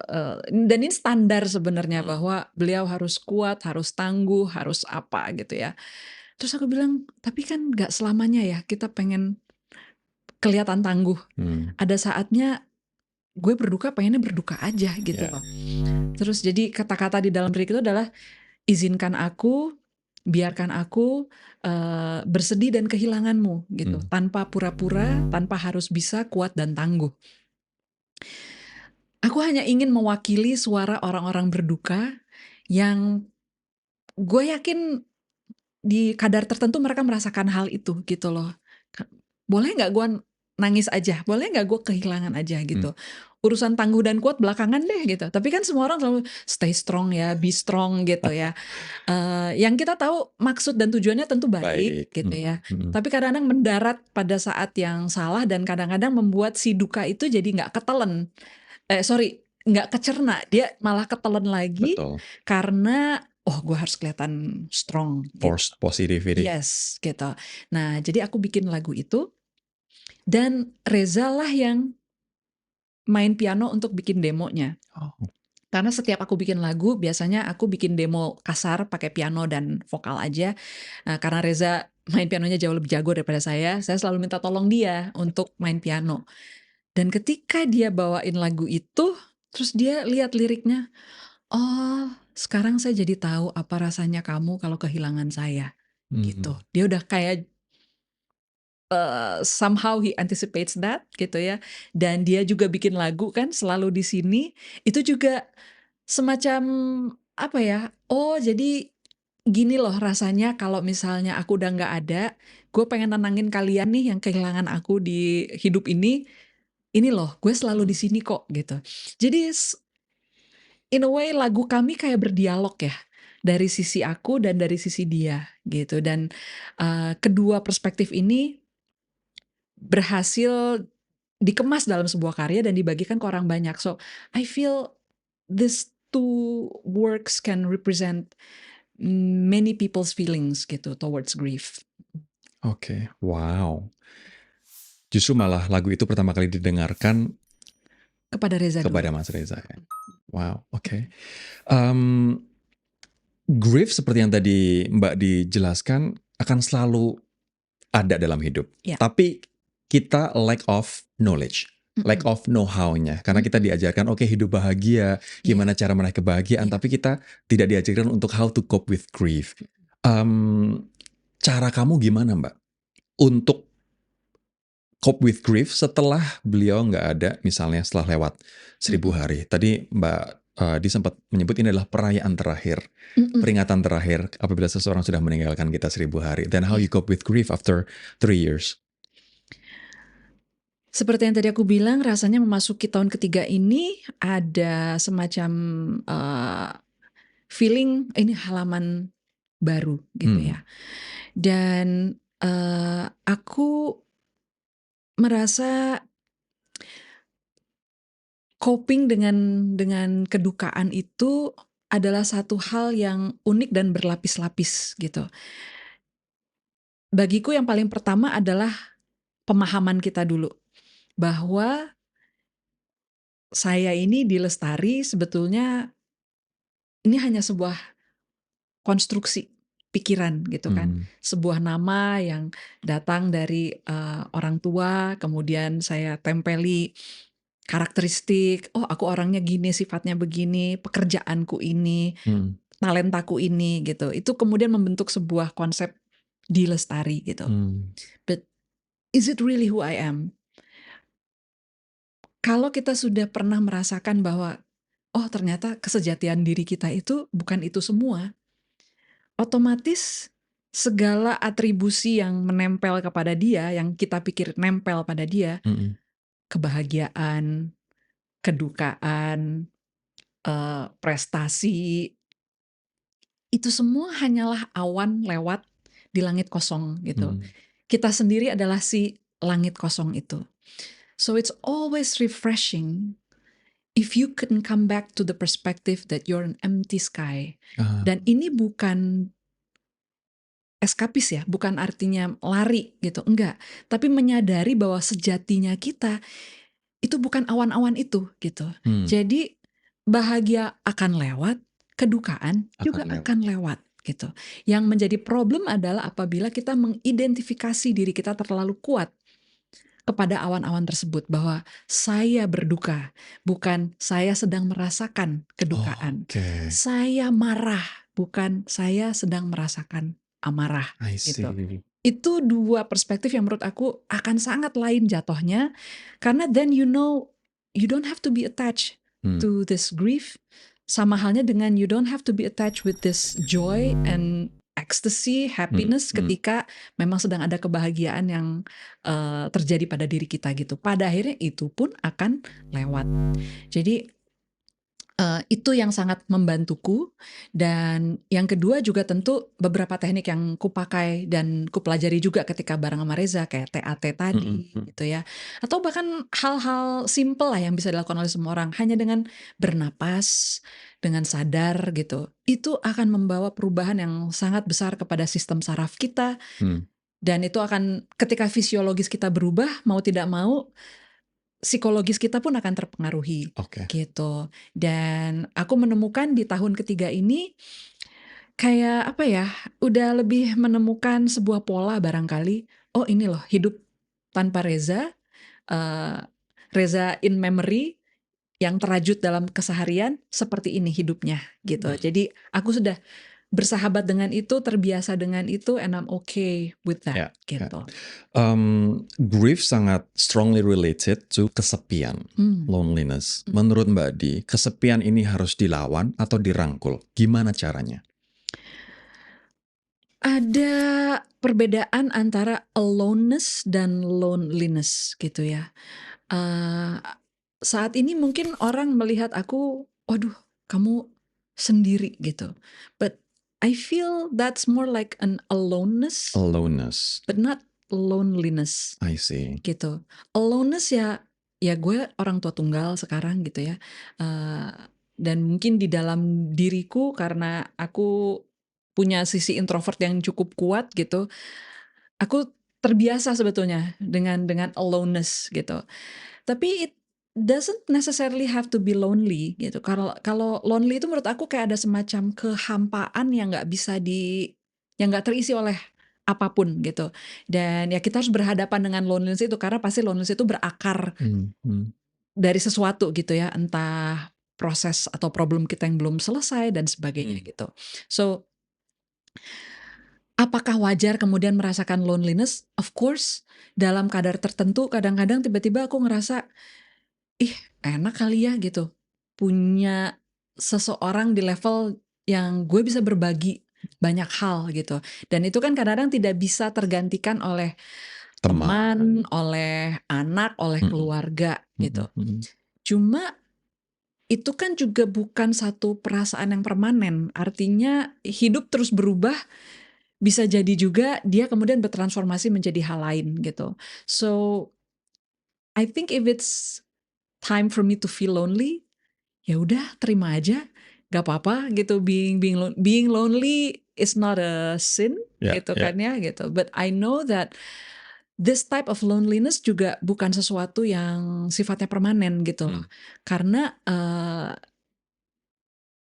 A: dan ini standar sebenarnya bahwa beliau harus kuat, harus tangguh, harus apa gitu ya. Terus aku bilang, tapi kan gak selamanya ya kita pengen kelihatan tangguh. Ada saatnya gue berduka pengennya berduka aja gitu loh. Terus jadi kata-kata di dalam lirik itu adalah izinkan aku, biarkan aku bersedih dan kehilanganmu gitu, tanpa pura-pura, tanpa harus bisa kuat dan tangguh. Aku hanya ingin mewakili suara orang-orang berduka yang gue yakin di kadar tertentu mereka merasakan hal itu gitu loh. Boleh nggak gue nangis aja? Boleh nggak gue kehilangan aja gitu? Urusan tangguh dan kuat belakangan deh gitu. Tapi kan semua orang selalu stay strong ya, be strong gitu ya. Yang kita tahu maksud dan tujuannya tentu baik gitu ya. Tapi kadang-kadang mendarat pada saat yang salah dan kadang-kadang membuat si duka itu jadi nggak ketelen. Nggak kecerna. Dia malah ketelen lagi.
B: Betul.
A: Karena gue harus kelihatan strong.
B: Force positivity.
A: Yes gitu. Nah jadi aku bikin lagu itu. Dan Reza lah yang main piano untuk bikin demonya. Karena setiap aku bikin lagu, biasanya aku bikin demo kasar pakai piano dan vokal aja. Karena Reza main pianonya jauh lebih jago daripada saya selalu minta tolong dia untuk main piano. Dan ketika dia bawain lagu itu, terus dia lihat liriknya, oh sekarang saya jadi tahu apa rasanya kamu kalau kehilangan saya. Gitu. Dia udah kayak somehow he anticipates that gitu ya, dan dia juga bikin lagu kan selalu di sini, itu juga semacam apa ya, oh jadi gini loh rasanya kalau misalnya aku udah nggak ada, gue pengen nenangin kalian nih yang kehilangan aku di hidup ini loh gue selalu di sini kok gitu. Jadi in a way lagu kami kayak berdialog ya, dari sisi aku dan dari sisi dia gitu. Dan kedua perspektif ini berhasil dikemas dalam sebuah karya dan dibagikan ke orang banyak. So I feel these two works can represent many people's feelings gitu towards grief.
B: Oke, wow. Justru malah lagu itu pertama kali didengarkan
A: kepada Reza
B: kepada
A: dulu.
B: Mas Reza ya. Wow, oke. Grief seperti yang tadi Mbak dijelaskan akan selalu ada dalam hidup.
A: Ya.
B: Tapi kita lack of knowledge, lack of know-how-nya. Karena kita diajarkan, oke, hidup bahagia, gimana cara meraih kebahagiaan, tapi kita tidak diajarkan untuk how to cope with grief. Cara kamu gimana, Mbak, untuk cope with grief setelah beliau nggak ada, misalnya setelah lewat 1000 hari. Tadi Mbak Di sempat menyebut ini adalah perayaan terakhir, peringatan terakhir apabila seseorang sudah meninggalkan kita 1000 hari. Then how you cope with grief after 3 years?
A: Seperti yang tadi aku bilang, rasanya memasuki tahun ketiga ini ada semacam feeling ini halaman baru gitu ya. Dan aku merasa coping dengan kedukaan itu adalah satu hal yang unik dan berlapis-lapis gitu. Bagiku yang paling pertama adalah pemahaman kita dulu bahwa saya ini di Lestari sebetulnya ini hanya sebuah konstruksi pikiran gitu kan. Sebuah nama yang datang dari orang tua, kemudian saya tempeli karakteristik, oh aku orangnya gini, sifatnya begini, pekerjaanku ini, talentaku ini gitu. Itu kemudian membentuk sebuah konsep di Lestari gitu. But is it really who I am? Kalau kita sudah pernah merasakan bahwa oh ternyata kesejatian diri kita itu bukan itu semua, otomatis segala atribusi yang menempel kepada dia, yang kita pikir nempel pada dia, kebahagiaan, kedukaan, prestasi, itu semua hanyalah awan lewat di langit kosong gitu. Kita sendiri adalah si langit kosong itu. So it's always refreshing if you can come back to the perspective that you're an empty sky. Dan ini bukan eskapis ya, bukan artinya lari gitu, enggak. Tapi menyadari bahwa sejatinya kita itu bukan awan-awan itu gitu. Jadi bahagia akan lewat, kedukaan juga akan lewat gitu. Yang menjadi problem adalah apabila kita mengidentifikasi diri kita terlalu kuat kepada awan-awan tersebut, bahwa saya berduka, bukan saya sedang merasakan kedukaan. Saya marah, bukan saya sedang merasakan amarah gitu. Itu dua perspektif yang menurut aku akan sangat lain jatuhnya, karena then you know you don't have to be attached to this grief, sama halnya dengan you don't have to be attached with this joy and ecstasy, happiness ketika memang sedang ada kebahagiaan yang terjadi pada diri kita gitu. Pada akhirnya itu pun akan lewat. Jadi itu yang sangat membantuku. Dan yang kedua juga tentu beberapa teknik yang kupakai dan kupelajari juga ketika bareng sama Reza, kayak TAT tadi gitu ya, atau bahkan hal-hal simple lah yang bisa dilakukan oleh semua orang, hanya dengan bernapas, dengan sadar gitu, itu akan membawa perubahan yang sangat besar kepada sistem saraf kita. Dan itu akan, ketika fisiologis kita berubah, mau tidak mau psikologis kita pun akan terpengaruhi gitu. Dan aku menemukan di tahun ketiga ini kayak apa ya, udah lebih menemukan sebuah pola barangkali. Oh ini loh hidup tanpa Reza, Reza in memory yang terajut dalam keseharian, seperti ini hidupnya gitu. Jadi aku sudah bersahabat dengan itu, terbiasa dengan itu, and I'm okay with that gitu.
B: Grief sangat strongly related to kesepian, loneliness. Menurut Mbak Di, kesepian ini harus dilawan atau dirangkul? Gimana caranya?
A: Ada perbedaan antara aloneness dan loneliness gitu ya. Saat ini mungkin orang melihat aku, waduh kamu sendiri gitu. But I feel that's more like an aloneness, but not loneliness.
B: I see.
A: Gitu. Aloneness ya gue orang tua tunggal sekarang gitu ya. Dan mungkin di dalam diriku karena aku punya sisi introvert yang cukup kuat gitu. Aku terbiasa sebetulnya dengan aloneness gitu. Tapi it doesn't necessarily have to be lonely gitu. Kalau lonely itu menurut aku kayak ada semacam kehampaan yang nggak terisi oleh apapun gitu. Dan ya kita harus berhadapan dengan loneliness itu karena pasti loneliness itu berakar dari sesuatu gitu ya, entah proses atau problem kita yang belum selesai dan sebagainya gitu. So apakah wajar kemudian merasakan loneliness? Of course, dalam kadar tertentu kadang-kadang tiba-tiba aku ngerasa, ih enak kali ya gitu, punya seseorang di level yang gue bisa berbagi banyak hal gitu. Dan itu kan kadang-kadang tidak bisa tergantikan oleh teman, oleh anak, oleh keluarga gitu. Cuma itu kan juga bukan satu perasaan yang permanen, artinya hidup terus berubah. Bisa jadi juga dia kemudian bertransformasi menjadi hal lain gitu. So I think if it's time for me to feel lonely, ya udah terima aja, gak apa-apa gitu. Being lonely is not a sin gitu kan ya gitu. But I know that this type of loneliness juga bukan sesuatu yang sifatnya permanen gitu loh. Karena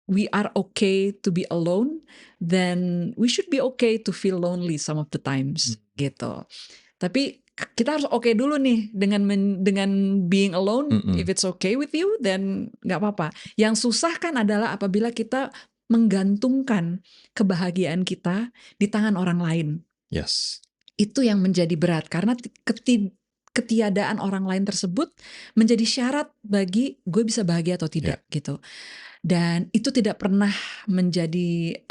A: we are okay to be alone, then we should be okay to feel lonely some of the times gitu. Tapi kita harus oke dulu nih dengan being alone. If it's okay with you, then nggak apa-apa. Yang susah kan adalah apabila kita menggantungkan kebahagiaan kita di tangan orang lain.
B: Yes.
A: Itu yang menjadi berat karena ketiadaan orang lain tersebut menjadi syarat bagi gue bisa bahagia atau tidak gitu. Dan itu tidak pernah menjadi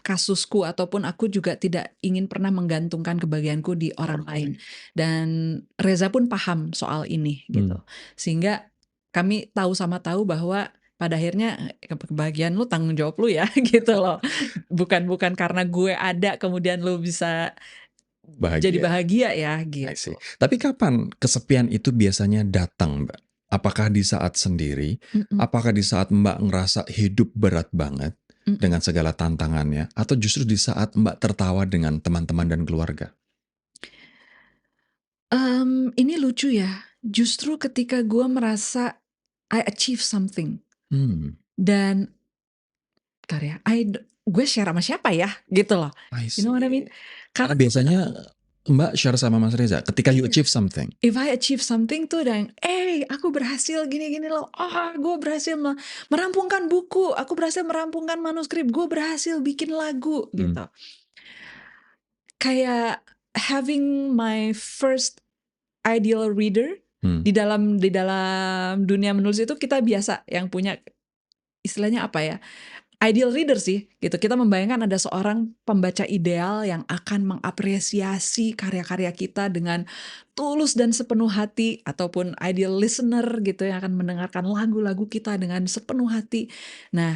A: kasusku ataupun aku juga tidak ingin pernah menggantungkan kebahagiaanku di orang lain. Dan Reza pun paham soal ini gitu. Sehingga kami tahu bahwa pada akhirnya kebahagiaan lu tanggung jawab lu ya gitu loh. Bukan karena gue ada kemudian lu bisa jadi bahagia ya gitu.
B: Tapi kapan kesepian itu biasanya datang, Mbak? Apakah di saat sendiri? Apakah di saat Mbak ngerasa hidup berat banget dengan segala tantangannya? Atau justru di saat Mbak tertawa dengan teman-teman dan keluarga?
A: Ini lucu ya. Justru ketika gue merasa I achieve something. Dan gue share sama siapa ya gitu loh. You know what I mean?
B: Karena biasanya Mbak share sama Mas Reza ketika you achieve something.
A: If I achieve something tuh dan aku berhasil gini-gini loh. Gue berhasil merampungkan buku, aku berhasil merampungkan manuskrip, gue berhasil bikin lagu gitu. Kayak having my first ideal reader. Di dalam dunia menulis itu kita biasa yang punya istilahnya apa ya? Ideal reader sih gitu. Kita membayangkan ada seorang pembaca ideal yang akan mengapresiasi karya-karya kita dengan tulus dan sepenuh hati, ataupun ideal listener gitu yang akan mendengarkan lagu-lagu kita dengan sepenuh hati. Nah,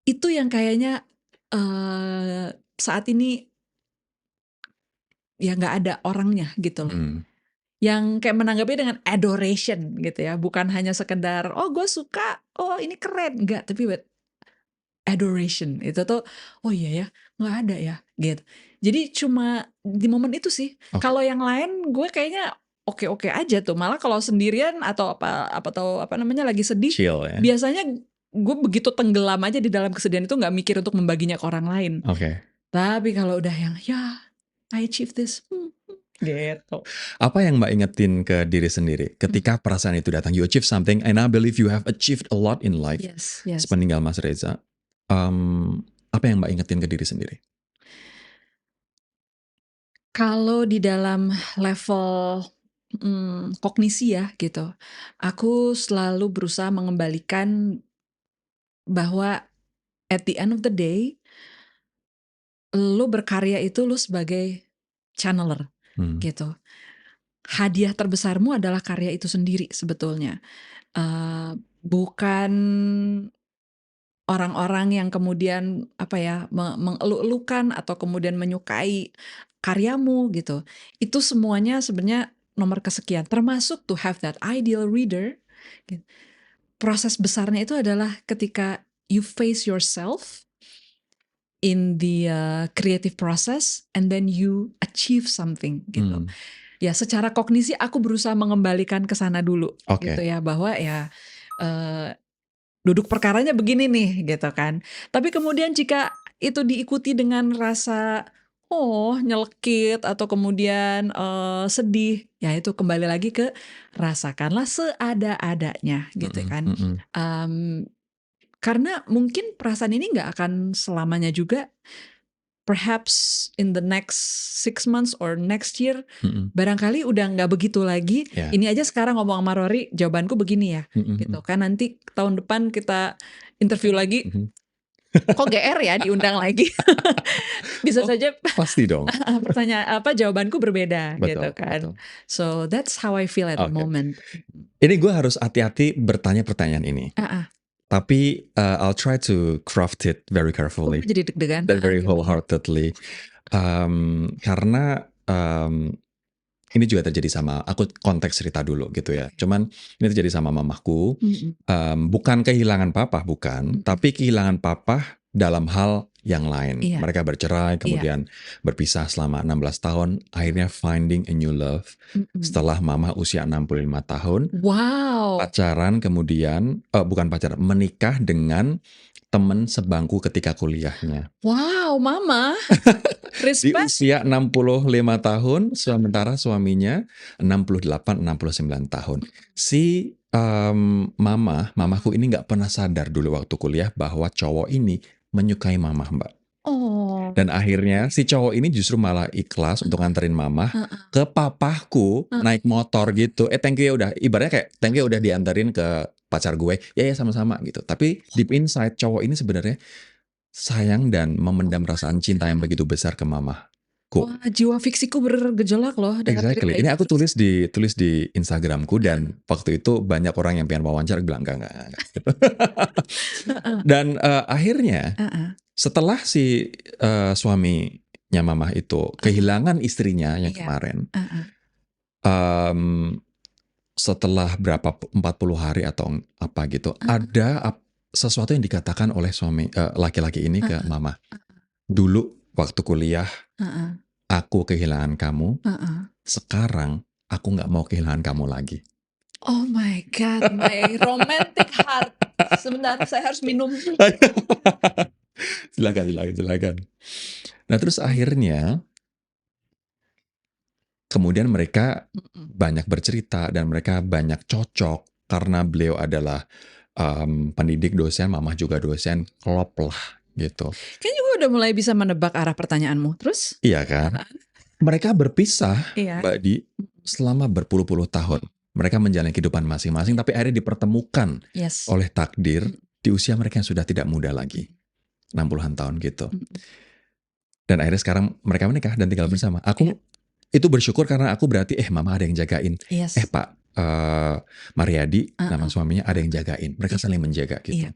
A: itu yang kayaknya saat ini ya nggak ada orangnya gitu loh. Yang kayak menanggapi dengan adoration gitu ya, bukan hanya sekedar gue suka, ini keren, enggak, tapi adoration itu tuh iya ya, nggak ada ya gitu. Jadi cuma di momen itu sih. Kalau yang lain gue kayaknya oke-oke aja tuh. Malah kalau sendirian atau apa namanya lagi sedih,
B: chill, ya?
A: Biasanya gue begitu tenggelam aja di dalam kesedihan itu, nggak mikir untuk membaginya ke orang lain. Tapi kalau udah yang I achieve this gitu.
B: Apa yang Mbak ingetin ke diri sendiri ketika perasaan itu datang? You achieve something and I believe you have achieved a lot in life.
A: Yes.
B: Sepeninggal Mas Reza. Apa yang Mbak ingetin ke diri sendiri?
A: Kalau di dalam level kognisi ya gitu, aku selalu berusaha mengembalikan bahwa at the end of the day, lu berkarya itu lu sebagai channeler gitu. Hadiah terbesarmu adalah karya itu sendiri sebetulnya. bukan orang-orang yang kemudian mengeluk-elukan atau kemudian menyukai karyamu gitu. Itu semuanya sebenarnya nomor kesekian, termasuk to have that ideal reader. Proses besarnya itu adalah ketika you face yourself in the creative process and then you achieve something gitu. Ya secara kognisi aku berusaha mengembalikan ke sana dulu gitu ya, bahwa ya duduk perkaranya begini nih gitu kan. Tapi kemudian jika itu diikuti dengan rasa nyelekit atau kemudian sedih, ya itu kembali lagi ke rasakanlah seada-adanya gitu kan. Karena mungkin perasaan ini nggak akan selamanya juga. Perhaps in the next 6 months or next year, barangkali udah nggak begitu lagi. Ini aja sekarang ngomong sama Rory, jawabanku begini ya, gitu kan. Nanti tahun depan kita interview lagi, kok GR ya diundang lagi. Bisa saja
B: pasti dong.
A: pertanyaan jawabanku berbeda, gitu kan. Betul. So that's how I feel at the moment.
B: Ini gue harus hati-hati bertanya pertanyaan ini. Tapi I'll try to craft it very carefully
A: jadi deg-degan
B: dan very wholeheartedly. Karena ini juga terjadi sama aku, konteks cerita dulu gitu ya. Cuman ini terjadi sama mamaku. Bukan kehilangan papa, bukan, tapi kehilangan papa dalam hal yang lain. Mereka bercerai, kemudian berpisah selama 16 tahun, akhirnya finding a new love. Setelah mama usia 65 tahun.
A: Wow.
B: Pacaran, kemudian bukan pacaran, menikah dengan teman sebangku ketika kuliahnya.
A: Wow, mama.
B: Di usia 65 tahun, sementara suaminya 68-69 tahun. Si mamaku ini nggak pernah sadar dulu waktu kuliah bahwa cowok ini menyukai mama, Mbak. Dan akhirnya si cowok ini justru malah ikhlas untuk nganterin mama ke papahku naik motor gitu. Thank you ya udah, ibaratnya kayak thank you udah dianterin ke pacar gue. Ya sama-sama gitu. Tapi deep inside cowok ini sebenarnya sayang dan memendam perasaan cinta yang begitu besar ke mamaku.
A: Wah, jiwa fiksiku bergejolak loh.
B: Exactly. Ini aku tulis di Instagramku dan waktu itu banyak orang yang pengen wawancara bilang enggak. Dan akhirnya setelah si suaminya mama itu kehilangan istrinya yang kemarin, setelah berapa 40 hari atau apa gitu, ada sesuatu yang dikatakan oleh suami laki-laki ini ke mama. Dulu waktu kuliah aku kehilangan kamu, sekarang aku nggak mau kehilangan kamu lagi.
A: Oh my God, my romantic heart. Sebentar, saya harus minum.
B: Silakan. Nah terus akhirnya kemudian mereka banyak bercerita dan mereka banyak cocok karena beliau adalah pendidik, dosen, mama juga dosen, klop lah gitu.
A: Kayaknya gue udah mulai bisa menebak arah pertanyaanmu. Terus?
B: Iya kan? Mereka berpisah, Mbak Di, selama berpuluh-puluh tahun. Mereka menjalani kehidupan masing-masing, tapi akhirnya dipertemukan oleh takdir di usia mereka yang sudah tidak muda lagi. 60-an tahun gitu. Dan akhirnya sekarang mereka menikah dan tinggal bersama. Aku itu bersyukur karena aku berarti mama ada yang jagain. Pak Mariadi, nama suaminya, ada yang jagain. Mereka saling menjaga gitu.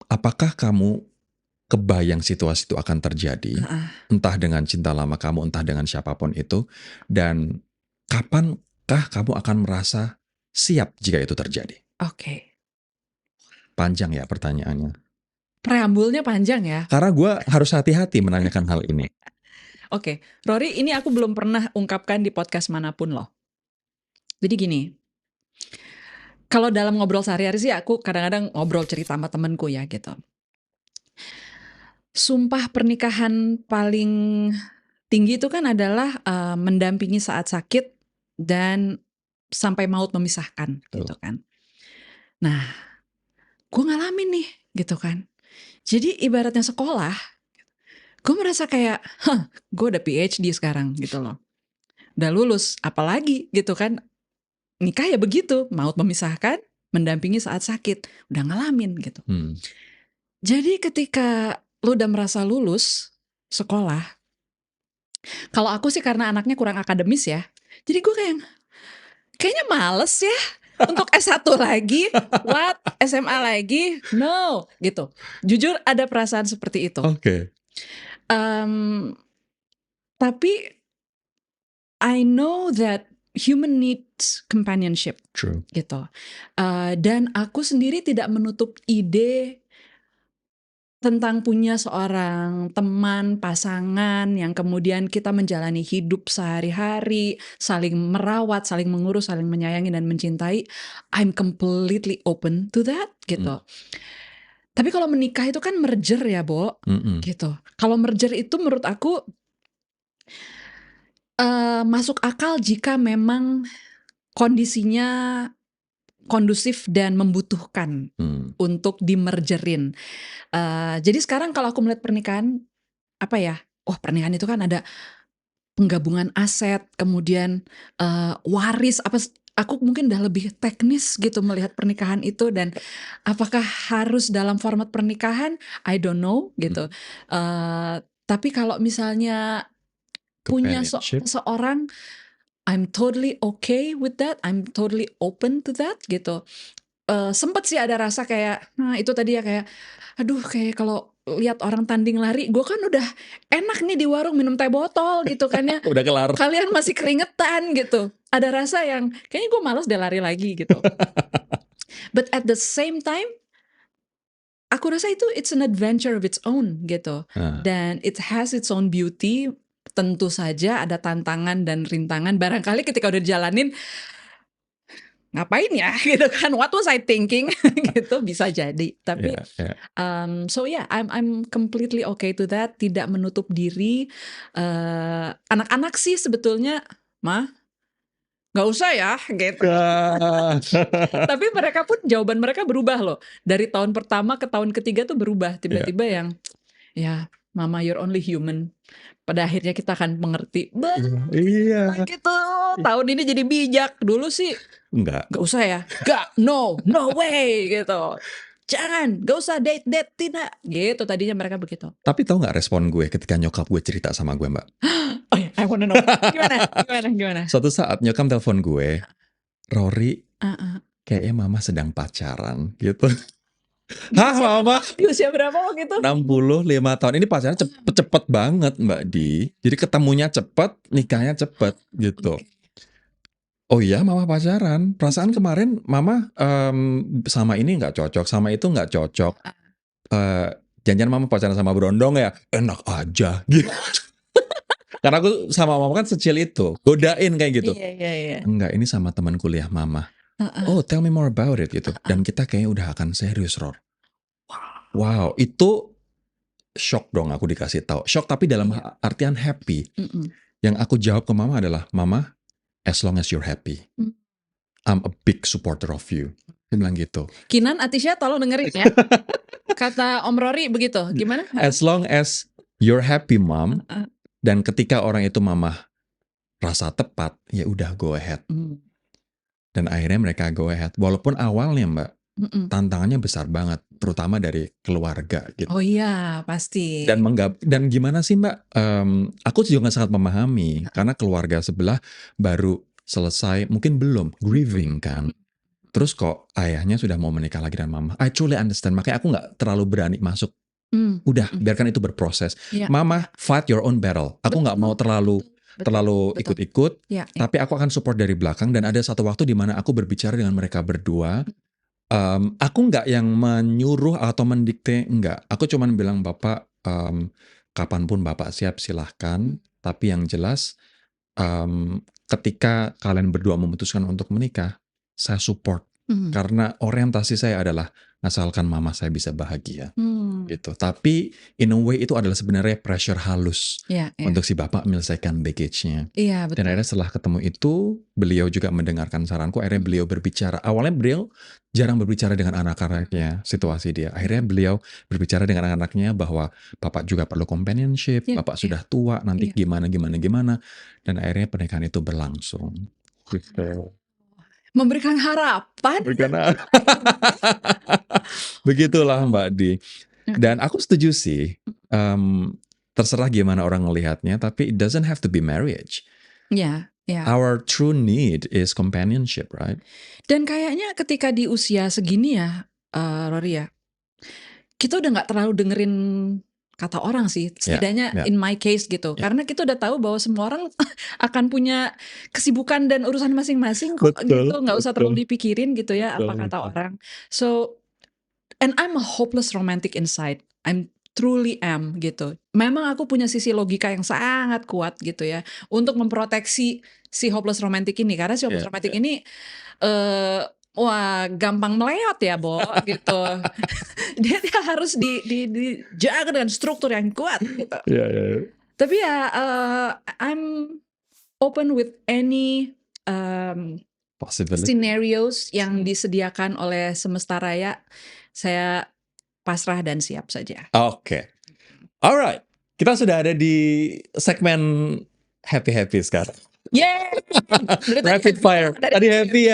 B: Apakah kamu kebayang situasi itu akan terjadi? Entah dengan cinta lama kamu, entah dengan siapapun itu. Dan kapankah kamu akan merasa siap jika itu terjadi? Panjang ya pertanyaannya.
A: Preambulnya panjang ya.
B: Karena gue harus hati-hati menanyakan hal ini.
A: Rory, ini aku belum pernah ungkapkan di podcast manapun loh. Jadi gini, kalau dalam ngobrol sehari-hari sih aku kadang-kadang ngobrol cerita sama temenku ya gitu. Sumpah pernikahan paling tinggi itu kan adalah mendampingi saat sakit dan sampai maut memisahkan gitu kan. Nah, gue ngalamin nih gitu kan. Jadi ibaratnya sekolah, gue merasa kayak, gue udah PhD sekarang gitu loh. Udah lulus, apalagi gitu kan. Nikah ya begitu, maut memisahkan, mendampingi saat sakit. Udah ngalamin gitu. Jadi ketika lu udah merasa lulus sekolah, kalau aku sih karena anaknya kurang akademis ya, jadi gue kayaknya males ya Untuk S1 lagi, what? SMA lagi, no, gitu. Jujur ada perasaan seperti itu.
B: Oke.
A: Tapi I know that human needs companionship.
B: True.
A: Gitu. Dan aku sendiri tidak menutup ide tentang punya seorang teman, pasangan yang kemudian kita menjalani hidup sehari-hari, saling merawat, saling mengurus, saling menyayangi dan mencintai. I'm completely open to that gitu. Tapi kalau menikah itu kan merger ya, Bo. Gitu. Kalau merger itu menurut aku masuk akal jika memang kondisinya kondusif dan membutuhkan untuk dimergerin. Jadi sekarang kalau aku melihat pernikahan, apa ya? Pernikahan itu kan ada penggabungan aset, kemudian waris. Aku mungkin udah lebih teknis gitu melihat pernikahan itu, dan apakah harus dalam format pernikahan? I don't know gitu. Tapi kalau misalnya punya seorang, I'm totally okay with that. I'm totally open to that gitu. Sempet sih ada rasa kayak, nah itu tadi ya kayak, aduh kayak kalau lihat orang tanding lari, gue kan udah enak nih di warung minum teh botol gitu kan ya.
B: Udah kelar.
A: Kalian masih keringetan gitu. Ada rasa yang kayaknya gue malas deh lari lagi gitu. But at the same time, aku rasa itu it's an adventure of its own gitu. Dan it has its own beauty. Tentu saja ada tantangan dan rintangan. Barangkali ketika udah dijalanin, ngapain ya gitu kan, what was I thinking gitu, bisa jadi. Tapi so yeah, I'm completely okay to that. Tidak menutup diri. Anak-anak sih sebetulnya mah nggak usah ya gitu. Tapi mereka pun jawaban mereka berubah loh, dari tahun pertama ke tahun ketiga tuh berubah tiba-tiba. Yang ya mama, you're only human. Pada akhirnya kita akan mengerti.
B: Iya.
A: Gitu. Tahun ini jadi bijak. Dulu sih
B: Enggak
A: usah ya. No way gitu. Jangan, gak usah date, tidak. Gitu tadinya mereka begitu.
B: Tapi tahu nggak respon gue ketika nyokap gue cerita sama gue, Mbak?
A: Oh ya, I wanna know. Gimana?
B: Suatu saat nyokap telepon gue, Rory, kayaknya mama sedang pacaran gitu. Hah, mama?
A: Di usia berapa waktu itu?
B: 65 tahun. Ini pacarnya cepet banget, Mbak Di. Jadi ketemunya cepet, nikahnya cepet gitu. Oh iya, mama pacaran. Perasaan kemarin mama sama ini nggak cocok, sama itu nggak cocok. Jangan mama pacaran sama berondong ya? Enak aja gitu. Karena aku sama mama kan secil itu, godain kayak gitu.
A: Iya.
B: Enggak, ini sama teman kuliah mama. Oh, tell me more about it gitu. Dan kita kayaknya udah akan serius, Ror. Wow, itu shock dong aku dikasih tahu. Shock tapi dalam artian happy. Yang aku jawab ke mama adalah, Mama, as long as you're happy, I'm a big supporter of you. Dia bilang gitu.
A: Kinan, Atisha tolong dengerin ya. Kata Om Rory begitu, gimana?
B: As long as you're happy, Mom. Dan ketika orang itu mama rasa tepat, ya udah go ahead. Dan akhirnya mereka go ahead. Walaupun awalnya, Mbak, tantangannya besar banget, terutama dari keluarga gitu.
A: Oh iya, pasti.
B: Dan gimana sih, Mbak? Aku juga sangat memahami karena keluarga sebelah baru selesai, mungkin belum grieving kan. Terus kok ayahnya sudah mau menikah lagi dan mama. I truly understand. Makanya aku nggak terlalu berani masuk. Udah, biarkan itu berproses. Mama, fight your own battle. Aku nggak mau terlalu ikut-ikut, tapi aku akan support dari belakang. Dan ada satu waktu di mana aku berbicara dengan mereka berdua. Aku nggak yang menyuruh atau mendikte, enggak. Aku cuman bilang, Bapak, kapanpun Bapak siap silahkan. Tapi yang jelas, ketika kalian berdua memutuskan untuk menikah, saya support. Karena orientasi saya adalah asalkan mama saya bisa bahagia gitu. Tapi in a way itu adalah sebenarnya pressure halus untuk si bapak menyelesaikan baggage-nya. Dan akhirnya setelah ketemu itu, beliau juga mendengarkan saranku. Akhirnya beliau berbicara. Awalnya beliau jarang berbicara dengan anak-anaknya, situasi dia. Akhirnya beliau berbicara dengan anak-anaknya bahwa bapak juga perlu companionship, bapak sudah tua, nanti gimana. Dan akhirnya pernikahan itu berlangsung. Gitu.
A: Memberikan harapan.
B: Begitulah Mbak Di. Dan aku setuju sih, terserah gimana orang melihatnya, tapi it doesn't have to be marriage. Our true need is companionship, right?
A: Dan kayaknya ketika di usia segini ya, Rory ya, kita udah nggak terlalu dengerin kata orang sih, setidaknya in my case gitu. Karena kita udah tahu bahwa semua orang akan punya kesibukan dan urusan masing-masing kok gitu, nggak usah terlalu dipikirin gitu ya apa kata orang. So, and I'm a hopeless romantic inside. I'm truly am gitu. Memang aku punya sisi logika yang sangat kuat gitu ya untuk memproteksi si hopeless romantic ini, karena si hopeless romantic ini wah gampang meleot ya, Bo gitu. dia harus dijaga dengan struktur yang kuat gitu. Tapi ya I'm open with any scenarios yang disediakan oleh semesta raya. Saya pasrah dan siap saja.
B: Oke. Alright. Kita sudah ada di segmen happy sekarang.
A: Yeay!
B: Rapid fire. Tadi happy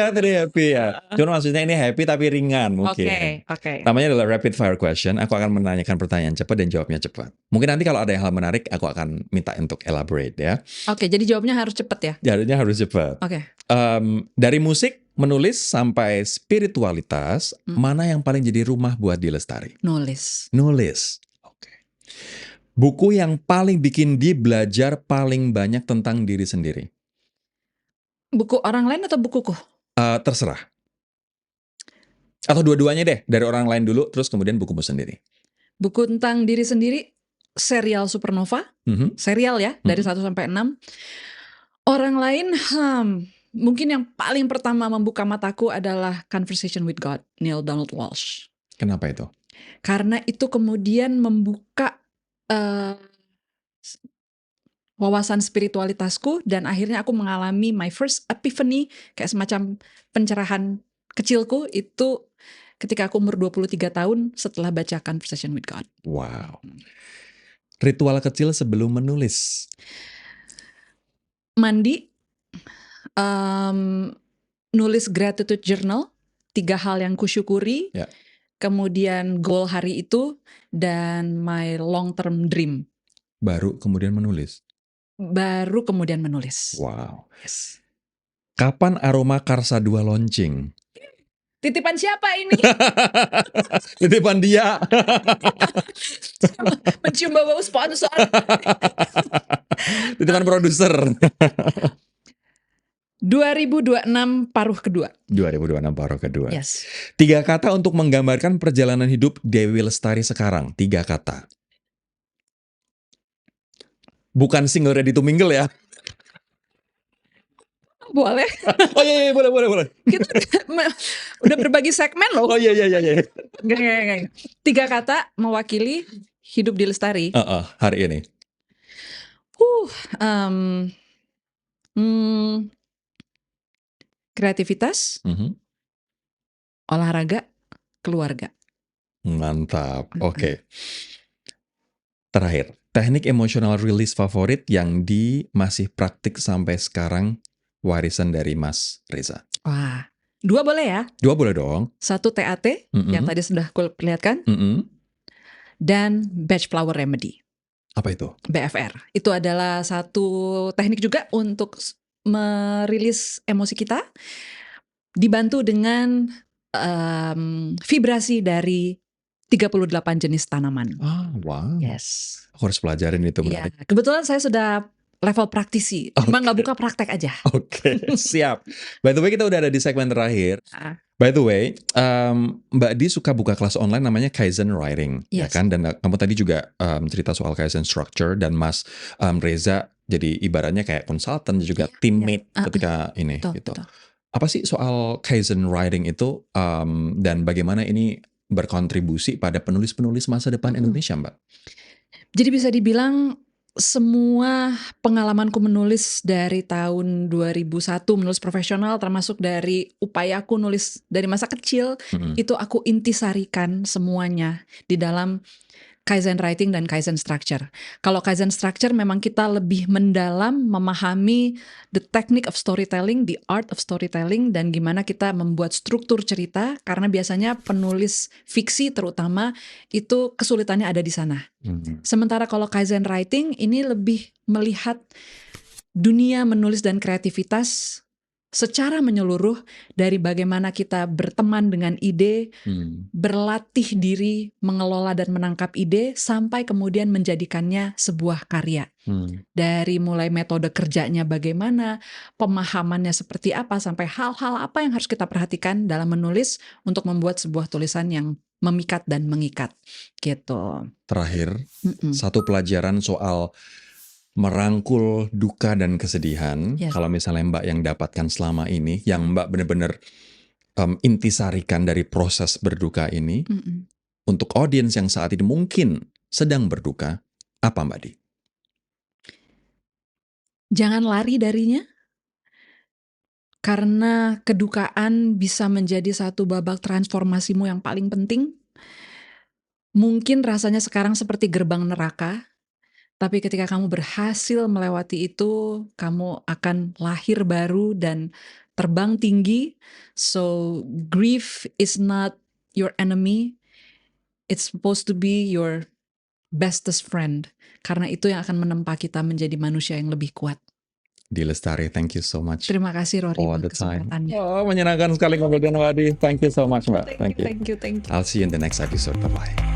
B: ya. Cuma maksudnya ini happy tapi ringan mungkin.
A: Oke.
B: Namanya adalah rapid fire question. Aku akan menanyakan pertanyaan cepat dan jawabnya cepat. Mungkin nanti kalau ada hal menarik, aku akan minta untuk elaborate ya.
A: Oke, jadi jawabnya harus cepat ya?
B: Jawabnya harus cepat.
A: Oke.
B: Dari musik, menulis, sampai spiritualitas, mana yang paling jadi rumah buat Dee Lestari?
A: Nulis.
B: Oke. Buku yang paling bikin Dee belajar paling banyak tentang diri sendiri?
A: Buku orang lain atau bukuku?
B: Terserah. Atau dua-duanya deh, dari orang lain dulu, terus kemudian bukumu sendiri.
A: Buku tentang diri sendiri, serial Supernova, serial ya, dari 1 sampai 6. Orang lain, mungkin yang paling pertama membuka mataku adalah Conversation with God, Neil Donald Walsh.
B: Kenapa itu?
A: Karena itu kemudian membuka wawasan spiritualitasku, dan akhirnya aku mengalami my first epiphany, kayak semacam pencerahan kecilku itu ketika aku umur 23 tahun setelah baca Conversation with God.
B: Wow. Ritual kecil sebelum menulis?
A: Mandi, nulis gratitude journal, 3 hal yang kusyukuri, kemudian goal hari itu, dan my long term dream.
B: Baru kemudian menulis?
A: Baru kemudian menulis.
B: Wow. Yes. Kapan Aroma Karsa 2 launching?
A: Titipan siapa ini?
B: Titipan dia.
A: Mencium bau sponsor.
B: Titipan produser.
A: 2026 paruh kedua.
B: 2026 paruh kedua.
A: Yes.
B: 3 kata untuk menggambarkan perjalanan hidup Dewi Lestari sekarang. 3 kata. Bukan single ready to mingle ya.
A: Boleh.
B: Oh iya, boleh.
A: Kita udah berbagi segmen loh.
B: Oh iya.
A: Gak. 3 kata mewakili hidup Dee Lestari.
B: Hari ini.
A: Kreativitas, olahraga, keluarga.
B: Mantap. Oke. Terakhir, teknik emotional release favorit yang masih praktik sampai sekarang, warisan dari Mas Reza.
A: Wah, 2 boleh ya?
B: 2 boleh dong.
A: 1 TAT yang tadi sudah aku perlihatkan, dan Batch Flower Remedy.
B: Apa itu?
A: BFR. Itu adalah satu teknik juga untuk merilis emosi kita, dibantu dengan vibrasi dari 38 jenis tanaman.
B: Wow.
A: Yes.
B: Aku harus pelajarin itu.
A: Ya, kebetulan saya sudah level praktisi, cuma nggak buka praktek aja.
B: Oke, siap. By the way, kita udah ada di segmen terakhir. By the way, Mbak Dee suka buka kelas online namanya Kaizen Writing, ya kan? Dan kamu tadi juga cerita soal Kaizen Structure, dan Mas Reza jadi ibaratnya kayak konsultan juga teammate ketika ini. Betul. Apa sih soal Kaizen Writing itu, dan bagaimana ini berkontribusi pada penulis-penulis masa depan Indonesia, Mbak?
A: Jadi bisa dibilang semua pengalamanku menulis dari tahun 2001, menulis profesional, termasuk dari upayaku nulis dari masa kecil, itu aku intisarikan semuanya di dalam Kaizen Writing dan Kaizen Structure. Kalau Kaizen Structure memang kita lebih mendalam memahami the technique of storytelling, the art of storytelling, dan gimana kita membuat struktur cerita, karena biasanya penulis fiksi terutama itu kesulitannya ada di sana. Sementara kalau Kaizen Writing ini lebih melihat dunia menulis dan kreativitas secara menyeluruh, dari bagaimana kita berteman dengan ide, berlatih diri mengelola dan menangkap ide, sampai kemudian menjadikannya sebuah karya. Dari mulai metode kerjanya bagaimana, pemahamannya seperti apa, sampai hal-hal apa yang harus kita perhatikan dalam menulis untuk membuat sebuah tulisan yang memikat dan mengikat. Gitu.
B: Terakhir, satu pelajaran soal merangkul duka dan kesedihan.
A: Yes.
B: Kalau misalnya Mbak yang dapatkan selama ini, yang Mbak benar-benar intisarikan dari proses berduka ini, untuk audiens yang saat ini mungkin sedang berduka, apa Mbak Di?
A: Jangan lari darinya, karena kedukaan bisa menjadi satu babak transformasimu yang paling penting. Mungkin rasanya sekarang seperti gerbang neraka, tapi ketika kamu berhasil melewati itu, kamu akan lahir baru dan terbang tinggi. So, grief is not your enemy. It's supposed to be your bestest friend. Karena itu yang akan menempa kita menjadi manusia yang lebih kuat.
B: Di Lestari, thank you so much.
A: Terima kasih Rory buat kesempatannya.
B: Oh, menyenangkan sekali ngobrol dengan Mbak Di. Thank you so much, Mbak.
A: Thank you.
B: I'll see you in the next episode. Bye-bye.